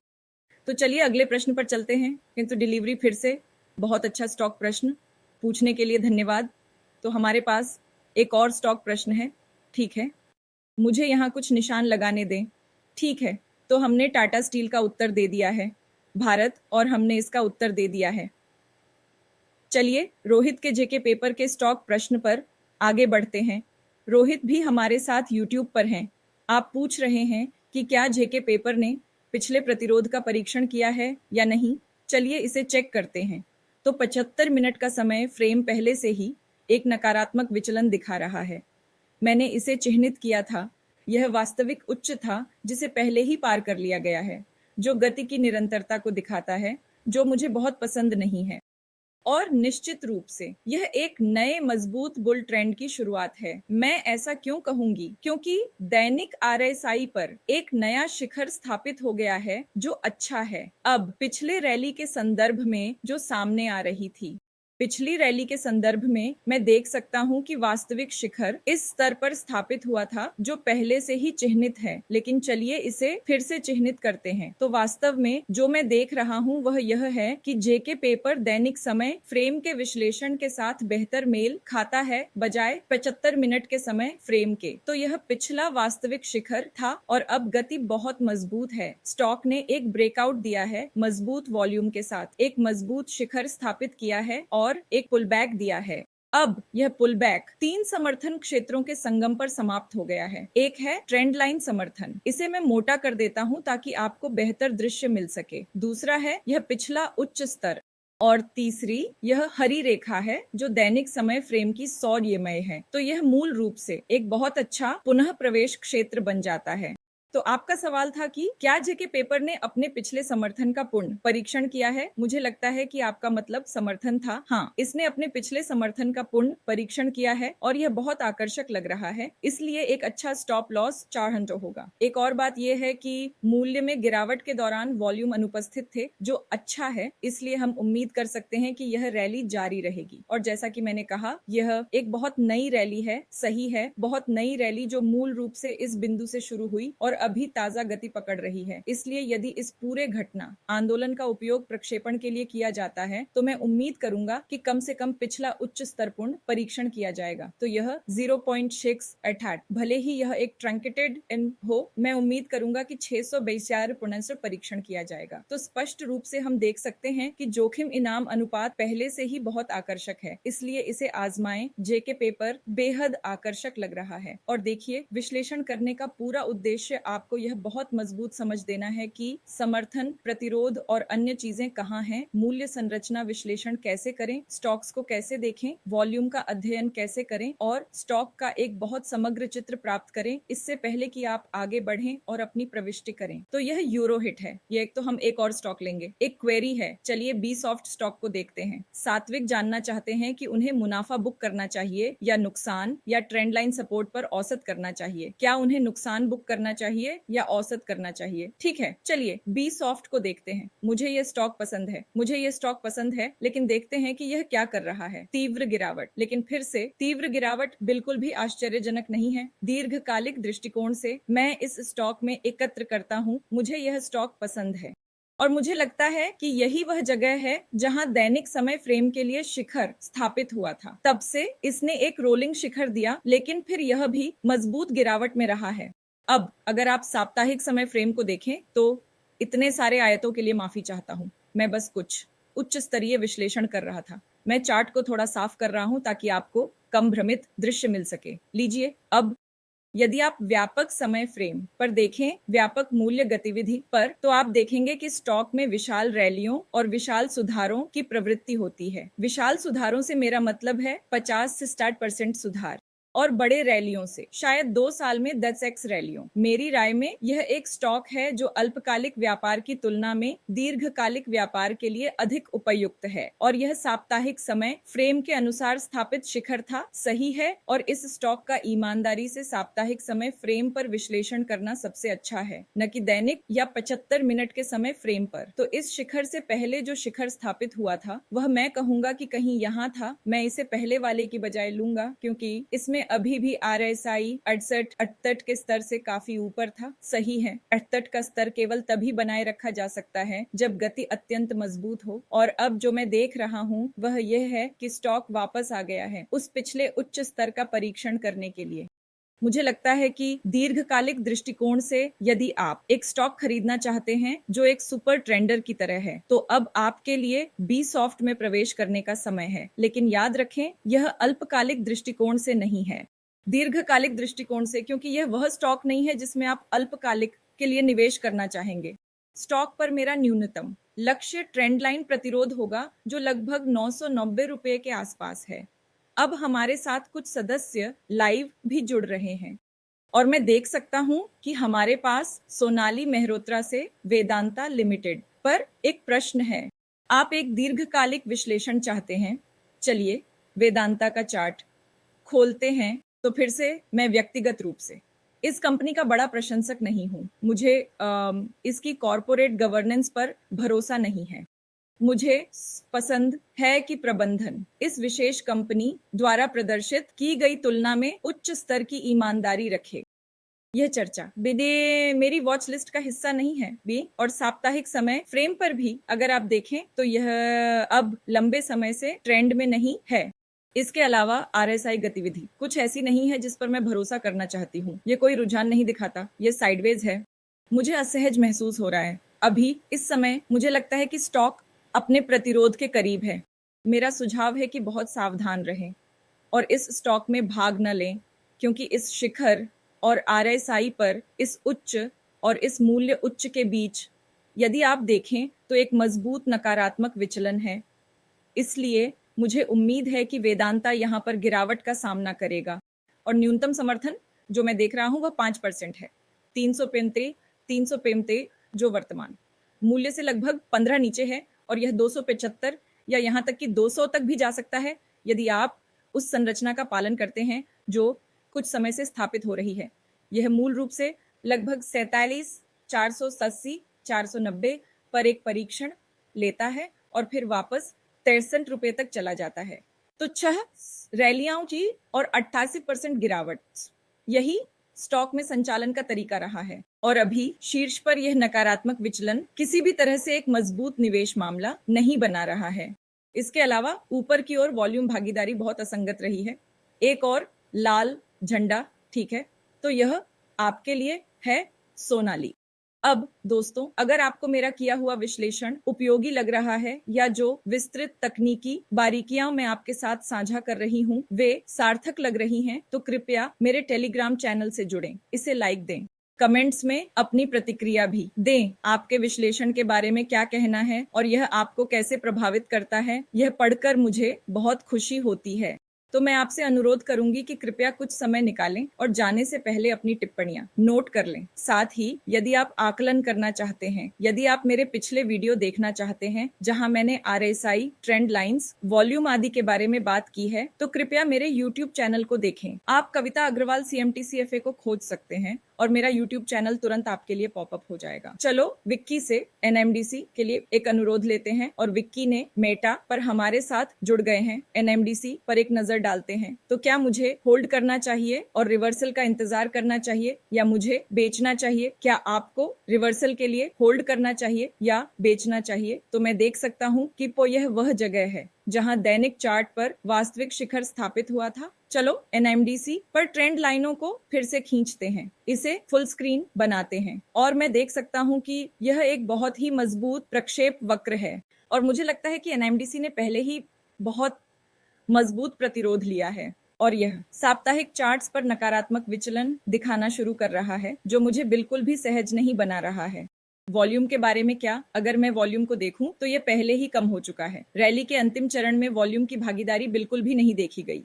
तो चलिए अगले प्रश्न पर चलते हैं। किंतु डिलीवरी फिर से बहुत अच्छा स्टॉक प्रश्न पूछने के लिए धन्यवाद। तो हमारे पास एक और स्टॉक प्रश्न है। ठीक है, मुझे यहाँ कुछ निशान लगाने दें। ठीक है, तो हमने टाटा स्टील का उत्तर दे दिया है, भारत, और हमने इसका उत्तर दे दिया है। चलिए रोहित के जेके पेपर के स्टॉक प्रश्न पर आगे बढ़ते हैं। रोहित भी हमारे साथ यूट्यूब पर हैं। आप पूछ रहे हैं कि क्या जेके पेपर ने पिछले प्रतिरोध का परीक्षण किया है या नहीं। चलिए इसे चेक करते हैं। तो 75 मिनट का समय फ्रेम पहले से ही एक नकारात्मक विचलन दिखा रहा है। मैंने इसे चिह्नित किया था। यह वास्तविक उच्च था जिसे पहले ही पार कर लिया गया है, जो गति की निरंतरता को दिखाता है, जो मुझे बहुत पसंद नहीं है। और निश्चित रूप से यह एक नए मजबूत बुल ट्रेंड की शुरुआत है। मैं ऐसा क्यों कहूंगी? क्योंकि दैनिक आरएसआई पर एक नया शिखर स्थापित हो गया है जो अच्छा है। अब पिछले रैली के संदर्भ में जो सामने आ रही थी, पिछली रैली के संदर्भ में मैं देख सकता हूं कि वास्तविक शिखर इस स्तर पर स्थापित हुआ था जो पहले से ही चिह्नित है, लेकिन चलिए इसे फिर से चिह्नित करते हैं। तो वास्तव में जो मैं देख रहा हूं वह यह है कि जेके पेपर दैनिक समय फ्रेम के विश्लेषण के साथ बेहतर मेल खाता है बजाय 75 मिनट के समय फ्रेम के। तो यह पिछला वास्तविक शिखर था और अब गति बहुत मजबूत है। स्टॉक ने एक ब्रेकआउट दिया है, मजबूत वॉल्यूम के साथ एक मजबूत शिखर स्थापित किया है और एक पुल बैक दिया है। अब यह पुल बैक 3 समर्थन क्षेत्रों के संगम पर समाप्त हो गया है। एक है ट्रेंड लाइन समर्थन, इसे मैं मोटा कर देता हूं ताकि आपको बेहतर दृश्य मिल सके। दूसरा है यह पिछला उच्च स्तर और तीसरी यह हरी रेखा है जो दैनिक समय फ्रेम की 100 EMA है। तो यह मूल रूप से एक बहुत अच्छा पुनः प्रवेश क्षेत्र बन जाता है। तो आपका सवाल था कि क्या जेके पेपर ने अपने पिछले समर्थन का पूर्ण परीक्षण किया है? मुझे लगता है कि आपका मतलब समर्थन था। हाँ, इसने अपने पिछले समर्थन का पूर्ण परीक्षण किया है और यह बहुत आकर्षक लग रहा है, इसलिए एक अच्छा स्टॉप लॉस 400 होगा। एक और बात यह है कि मूल्य में गिरावट के दौरान वॉल्यूम अनुपस्थित थे, जो अच्छा है, इसलिए हम उम्मीद कर सकते हैं कि यह रैली जारी रहेगी। और जैसा कि मैंने कहा, यह एक बहुत नई रैली है, सही है, बहुत नई रैली जो मूल रूप से इस बिंदु से शुरू हुई और अभी ताजा गति पकड़ रही है। इसलिए यदि इस पूरे घटना आंदोलन का उपयोग प्रक्षेपण के लिए किया जाता है तो मैं उम्मीद करूंगा कि कम से कम पिछला उच्च स्तर पूर्ण परीक्षण किया जाएगा। तो यह 0.688, भले ही यह एक ट्रंकेटेड इन हो, मैं उम्मीद करूंगा कि 642 पुनः परीक्षण किया जाएगा। तो स्पष्ट रूप से हम देख सकते हैं कि जोखिम इनाम अनुपात पहले से ही बहुत आकर्षक है, इसलिए इसे आजमाएं। जेके पेपर बेहद आकर्षक लग रहा है। और देखिए, विश्लेषण करने का पूरा उद्देश्य आपको यह बहुत मजबूत समझ देना है कि समर्थन, प्रतिरोध और अन्य चीजें कहाँ हैं, मूल्य संरचना विश्लेषण कैसे करें, स्टॉक्स को कैसे देखें, वॉल्यूम का अध्ययन कैसे करें और स्टॉक का एक बहुत समग्र चित्र प्राप्त करें इससे पहले कि आप आगे बढ़ें और अपनी प्रविष्टि करें। तो यह यूरो हिट है। ये एक तो हम एक और स्टॉक लेंगे। एक क्वेरी है, चलिए बी सॉफ्ट स्टॉक को देखते हैं। सात्विक जानना चाहते हैं कि उन्हें मुनाफा बुक करना चाहिए या नुकसान या ट्रेंड लाइन सपोर्ट पर औसत करना चाहिए। क्या उन्हें नुकसान बुक करना चाहिए या औसत करना चाहिए? ठीक है, चलिए बी सॉफ्ट को देखते हैं। मुझे ये स्टॉक पसंद है, लेकिन देखते हैं कि यह क्या कर रहा है। तीव्र गिरावट, लेकिन फिर से तीव्र गिरावट बिल्कुल भी आश्चर्यजनक नहीं है। दीर्घकालिक दृष्टिकोण से मैं इस स्टॉक में एकत्र करता हूं। मुझे यह स्टॉक पसंद है और मुझे लगता है कि यही वह जगह है जहां दैनिक समय फ्रेम के लिए शिखर स्थापित हुआ था। तब से इसने एक रोलिंग शिखर दिया, लेकिन फिर यह भी मजबूत गिरावट में रहा है। अब अगर आप साप्ताहिक समय फ्रेम को देखें तो इतने सारे आयतों के लिए माफी चाहता हूं। मैं बस कुछ उच्च स्तरीय विश्लेषण कर रहा था। मैं चार्ट को थोड़ा साफ कर रहा हूं ताकि आपको कम भ्रमित दृश्य मिल सके। लीजिए, अब यदि आप व्यापक समय फ्रेम पर देखें, व्यापक मूल्य गतिविधि पर, तो आप देखेंगे कि स्टॉक में विशाल रैलियों और विशाल सुधारों की प्रवृत्ति होती है। विशाल सुधारों से मेरा मतलब है 50 से 60% सुधार, और बड़े रैलियों से शायद 2 साल में 10x रैलियों। मेरी राय में यह एक स्टॉक है जो अल्पकालिक व्यापार की तुलना में दीर्घकालिक व्यापार के लिए अधिक उपयुक्त है और यह साप्ताहिक समय फ्रेम के अनुसार स्थापित शिखर था, सही है। और इस स्टॉक का ईमानदारी से साप्ताहिक समय फ्रेम पर विश्लेषण करना सबसे अच्छा है, न कि दैनिक या 75 मिनट के समय फ्रेम पर। तो इस शिखर से पहले जो शिखर स्थापित हुआ था वह मैं कहूंगा कि कहीं यहाँ था। मैं इसे पहले वाले की बजाय लूंगा क्योंकि इसमें अभी भी आरएसआई 68 के स्तर से काफी ऊपर था। सही है, 68 का स्तर केवल तभी बनाए रखा जा सकता है जब गति अत्यंत मजबूत हो। और अब जो मैं देख रहा हूँ वह यह है कि स्टॉक वापस आ गया है उस पिछले उच्च स्तर का परीक्षण करने के लिए। मुझे लगता है कि दीर्घकालिक दृष्टिकोण से यदि आप एक स्टॉक खरीदना चाहते हैं जो एक सुपर ट्रेंडर की तरह है, तो अब आपके लिए बी सॉफ्ट में प्रवेश करने का समय है। लेकिन याद रखें, यह अल्पकालिक दृष्टिकोण से नहीं है, दीर्घकालिक दृष्टिकोण से, क्योंकि यह वह स्टॉक नहीं है जिसमें आप अल्पकालिक के लिए निवेश करना चाहेंगे। स्टॉक पर मेरा न्यूनतम लक्ष्य ट्रेंड लाइन प्रतिरोध होगा जो लगभग 990 रुपए के आसपास है। अब हमारे साथ कुछ सदस्य लाइव भी जुड़ रहे हैं और मैं देख सकता हूं कि हमारे पास सोनाली मेहरोत्रा से वेदांता लिमिटेड पर एक प्रश्न है। आप एक दीर्घकालिक विश्लेषण चाहते हैं। चलिए वेदांता का चार्ट खोलते हैं। तो फिर से मैं व्यक्तिगत रूप से इस कंपनी का बड़ा प्रशंसक नहीं हूं। मुझे इसकी कॉरपोरेट गवर्नेंस पर भरोसा नहीं है। मुझे पसंद है कि प्रबंधन इस विशेष कंपनी द्वारा प्रदर्शित की गई तुलना में उच्च स्तर की ईमानदारी रखे। यह चर्चा मेरी वॉच लिस्ट का हिस्सा नहीं है भी, और साप्ताहिक समय फ्रेम पर भी अगर आप देखें तो यह अब लंबे समय से ट्रेंड में नहीं है। इसके अलावा आरएसआई गतिविधि कुछ ऐसी नहीं है जिस पर मैं भरोसा करना चाहती हूँ। ये कोई रुझान नहीं दिखाता, ये साइडवेज है। मुझे असहज महसूस हो रहा है। अभी इस समय मुझे लगता है कि स्टॉक अपने प्रतिरोध के करीब है। मेरा सुझाव है कि बहुत सावधान रहें और इस स्टॉक में भाग न लें, क्योंकि इस शिखर और आरएसआई पर इस उच्च और इस मूल्य उच्च के बीच यदि आप देखें तो एक मजबूत नकारात्मक विचलन है। इसलिए मुझे उम्मीद है कि वेदांता यहाँ पर गिरावट का सामना करेगा और न्यूनतम समर्थन जो मैं देख रहा हूँ वह 5% है। 335 जो वर्तमान मूल्य से लगभग 15 नीचे है और यह 275 या यहाँ तक कि 200 तक भी जा सकता है यदि आप उस संरचना का पालन करते हैं जो कुछ समय से स्थापित हो रही है। यह मूल रूप से लगभग 47, 480, 490 पर एक परीक्षण लेता है और फिर वापस 63 रुपए तक चला जाता है। तो 6 रैलियां जी और 88% गिरावट, यही स्टॉक में संचालन का तरीका रहा है। और अभी शीर्ष पर यह नकारात्मक विचलन किसी भी तरह से एक मजबूत निवेश मामला नहीं बना रहा है। इसके अलावा ऊपर की ओर वॉल्यूम भागीदारी बहुत असंगत रही है। एक और लाल झंडा, ठीक है, तो यह आपके लिए है सोनाली। अब दोस्तों, अगर आपको मेरा किया हुआ विश्लेषण उपयोगी लग रहा है या जो विस्तृत तकनीकी बारीकियां मैं आपके साथ साझा कर रही हूं वे सार्थक लग रही हैं, तो कृपया मेरे टेलीग्राम चैनल से जुड़ें, इसे लाइक दें, कमेंट्स में अपनी प्रतिक्रिया भी दें। आपके विश्लेषण के बारे में क्या कहना है और यह आपको कैसे प्रभावित करता है, यह पढ़कर मुझे बहुत खुशी होती है। तो मैं आपसे अनुरोध करूंगी कि कृपया कुछ समय निकालें और जाने से पहले अपनी टिप्पणियां नोट कर लें। साथ ही यदि आप आकलन करना चाहते हैं, यदि आप मेरे पिछले वीडियो देखना चाहते हैं जहां मैंने आरएसआई, ट्रेंड लाइंस, वॉल्यूम आदि के बारे में बात की है, तो कृपया मेरे यूट्यूब चैनल को देखें। आप कविता अग्रवाल CMT-CFA को खोज सकते हैं और मेरा यूट्यूब चैनल तुरंत आपके लिए पॉपअप हो जाएगा। चलो विक्की से NMDC के लिए एक अनुरोध लेते हैं और विक्की ने मेटा पर हमारे साथ जुड़ गए हैं। NMDC पर एक नजर डालते हैं। तो क्या मुझे होल्ड करना चाहिए और रिवर्सल का इंतजार करना चाहिए या मुझे बेचना चाहिए? क्या आपको रिवर्सल के लिए होल्ड करना चाहिए या बेचना चाहिए? तो मैं देख सकता हूँ कि यह वह जगह है जहां दैनिक चार्ट पर वास्तविक शिखर स्थापित हुआ था। चलो NMDC पर ट्रेंड लाइनों को फिर से खींचते हैं, इसे फुल स्क्रीन बनाते हैं और मैं देख सकता हूं कि यह एक बहुत ही मजबूत प्रक्षेप वक्र है और मुझे लगता है कि NMDC ने पहले ही बहुत मजबूत प्रतिरोध लिया है और यह साप्ताहिक चार्ट्स पर नकारात्मक विचलन दिखाना शुरू कर रहा है जो मुझे बिल्कुल भी सहज नहीं बना रहा है। वॉल्यूम के बारे में क्या? अगर मैं वॉल्यूम को देखूं तो ये पहले ही कम हो चुका है। रैली के अंतिम चरण में वॉल्यूम की भागीदारी बिल्कुल भी नहीं देखी गई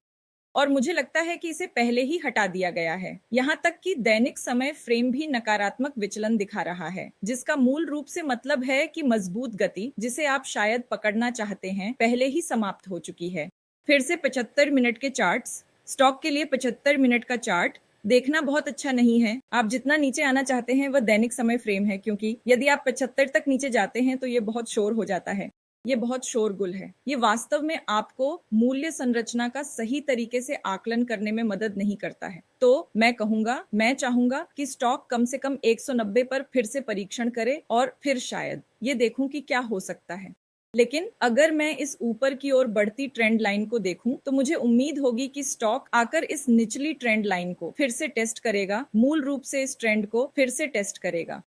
और मुझे लगता है कि इसे पहले ही हटा दिया गया है। यहाँ तक कि दैनिक समय फ्रेम भी नकारात्मक विचलन दिखा रहा है, जिसका मूल रूप से मतलब है कि मजबूत गति जिसे आप शायद पकड़ना चाहते हैं पहले ही समाप्त हो चुकी है। फिर से 75 मिनट के चार्ट्स, स्टॉक के लिए 75 मिनट का चार्ट देखना बहुत अच्छा नहीं है। आप जितना नीचे आना चाहते हैं वह दैनिक समय फ्रेम है, क्योंकि यदि आप 75 तक नीचे जाते हैं तो ये बहुत शोर हो जाता है। ये बहुत शोरगुल है। ये वास्तव में आपको मूल्य संरचना का सही तरीके से आकलन करने में मदद नहीं करता है। तो मैं चाहूंगा कि स्टॉक कम से कम 190 पर फिर से परीक्षण करे और फिर शायद ये देखूं कि क्या हो सकता है। लेकिन अगर मैं इस ऊपर की ओर बढ़ती ट्रेंड लाइन को देखूं तो मुझे उम्मीद होगी कि स्टॉक आकर इस निचली ट्रेंड लाइन को फिर से टेस्ट करेगा, मूल रूप से इस ट्रेंड को फिर से टेस्ट करेगा।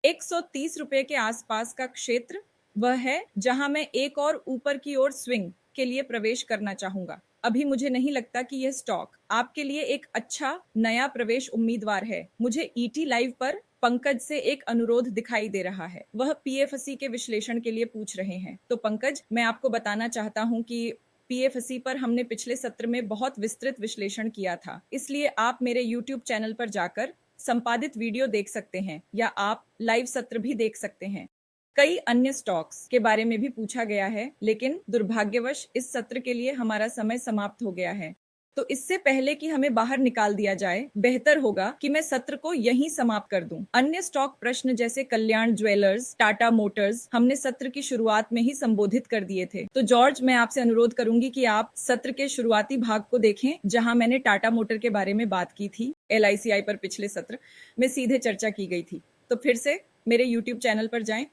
130 रुपए के आसपास का क्षेत्र वह है जहां मैं एक और ऊपर की ओर स्विंग के लिए प्रवेश करना चाहूंगा। अभी मुझे नहीं लगता कि यह स्टॉक आपके लिए एक अच्छा नया प्रवेश उम्मीदवार है। मुझे ET लाइव पर पंकज से एक अनुरोध दिखाई दे रहा है। वह पीएफसी के विश्लेषण के लिए पूछ रहे हैं। तो पंकज, मैं आपको बताना चाहता हूं कि पीएफसी पर हमने पिछले सत्र में बहुत विस्तृत विश्लेषण किया था, इसलिए आप मेरे यूट्यूब चैनल पर जाकर संपादित वीडियो देख सकते हैं या आप लाइव सत्र भी देख सकते हैं। कई अन्य स्टॉक्स के बारे में भी पूछा गया है, लेकिन दुर्भाग्यवश इस सत्र के लिए हमारा समय समाप्त हो गया है। तो इससे पहले कि हमें बाहर निकाल दिया जाए, बेहतर होगा कि मैं सत्र को यहीं समाप्त कर दूं। अन्य स्टॉक प्रश्न जैसे कल्याण ज्वेलर्स, टाटा मोटर्स हमने सत्र की शुरुआत में ही संबोधित कर दिए थे। तो जॉर्ज, मैं आपसे अनुरोध करूंगी कि आप सत्र के शुरुआती भाग को देखें, जहां मैंने टाटा मोटर के बारे में बात की थी। LICI पर पिछले सत्र में सीधे चर्चा की गई थी। तो फिर से मेरे यूट्यूब चैनल पर जाएं,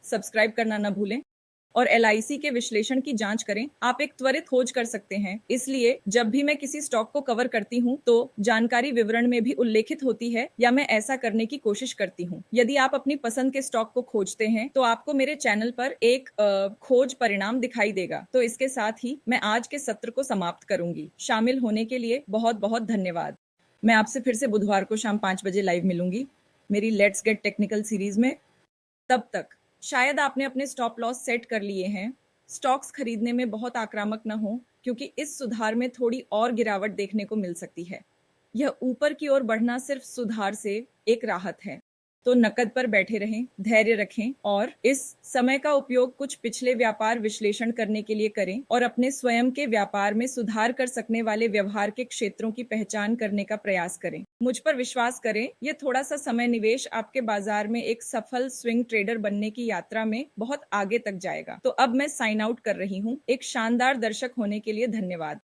सब्सक्राइब करना न भूलें और LIC के विश्लेषण की जांच करें। आप एक त्वरित खोज कर सकते हैं, इसलिए जब भी मैं किसी स्टॉक को कवर करती हूं तो जानकारी विवरण में भी उल्लेखित होती है, या मैं ऐसा करने की कोशिश करती हूं। यदि आप अपनी पसंद के स्टॉक को खोजते हैं तो आपको मेरे चैनल पर एक खोज परिणाम दिखाई देगा। तो इसके साथ ही मैं आज के सत्र को समाप्त करूंगी। शामिल होने के लिए बहुत बहुत धन्यवाद। मैं आपसे फिर से बुधवार को शाम 5 बजे लाइव मिलूंगी मेरी लेट्स गेट टेक्निकल सीरीज में। तब तक शायद आपने अपने स्टॉप लॉस सेट कर लिए हैं। स्टॉक्स खरीदने में बहुत आक्रामक न हो, क्योंकि इस सुधार में थोड़ी और गिरावट देखने को मिल सकती है। यह ऊपर की ओर बढ़ना सिर्फ सुधार से एक राहत है। तो नकद पर बैठे रहें, धैर्य रखें और इस समय का उपयोग कुछ पिछले व्यापार विश्लेषण करने के लिए करें और अपने स्वयं के व्यापार में सुधार कर सकने वाले व्यवहार के क्षेत्रों की पहचान करने का प्रयास करें। मुझ पर विश्वास करें, यह थोड़ा सा समय निवेश आपके बाजार में एक सफल स्विंग ट्रेडर बनने की यात्रा में बहुत आगे तक जाएगा। तो अब मैं साइन आउट कर रही हूँ। एक शानदार दर्शक होने के लिए धन्यवाद।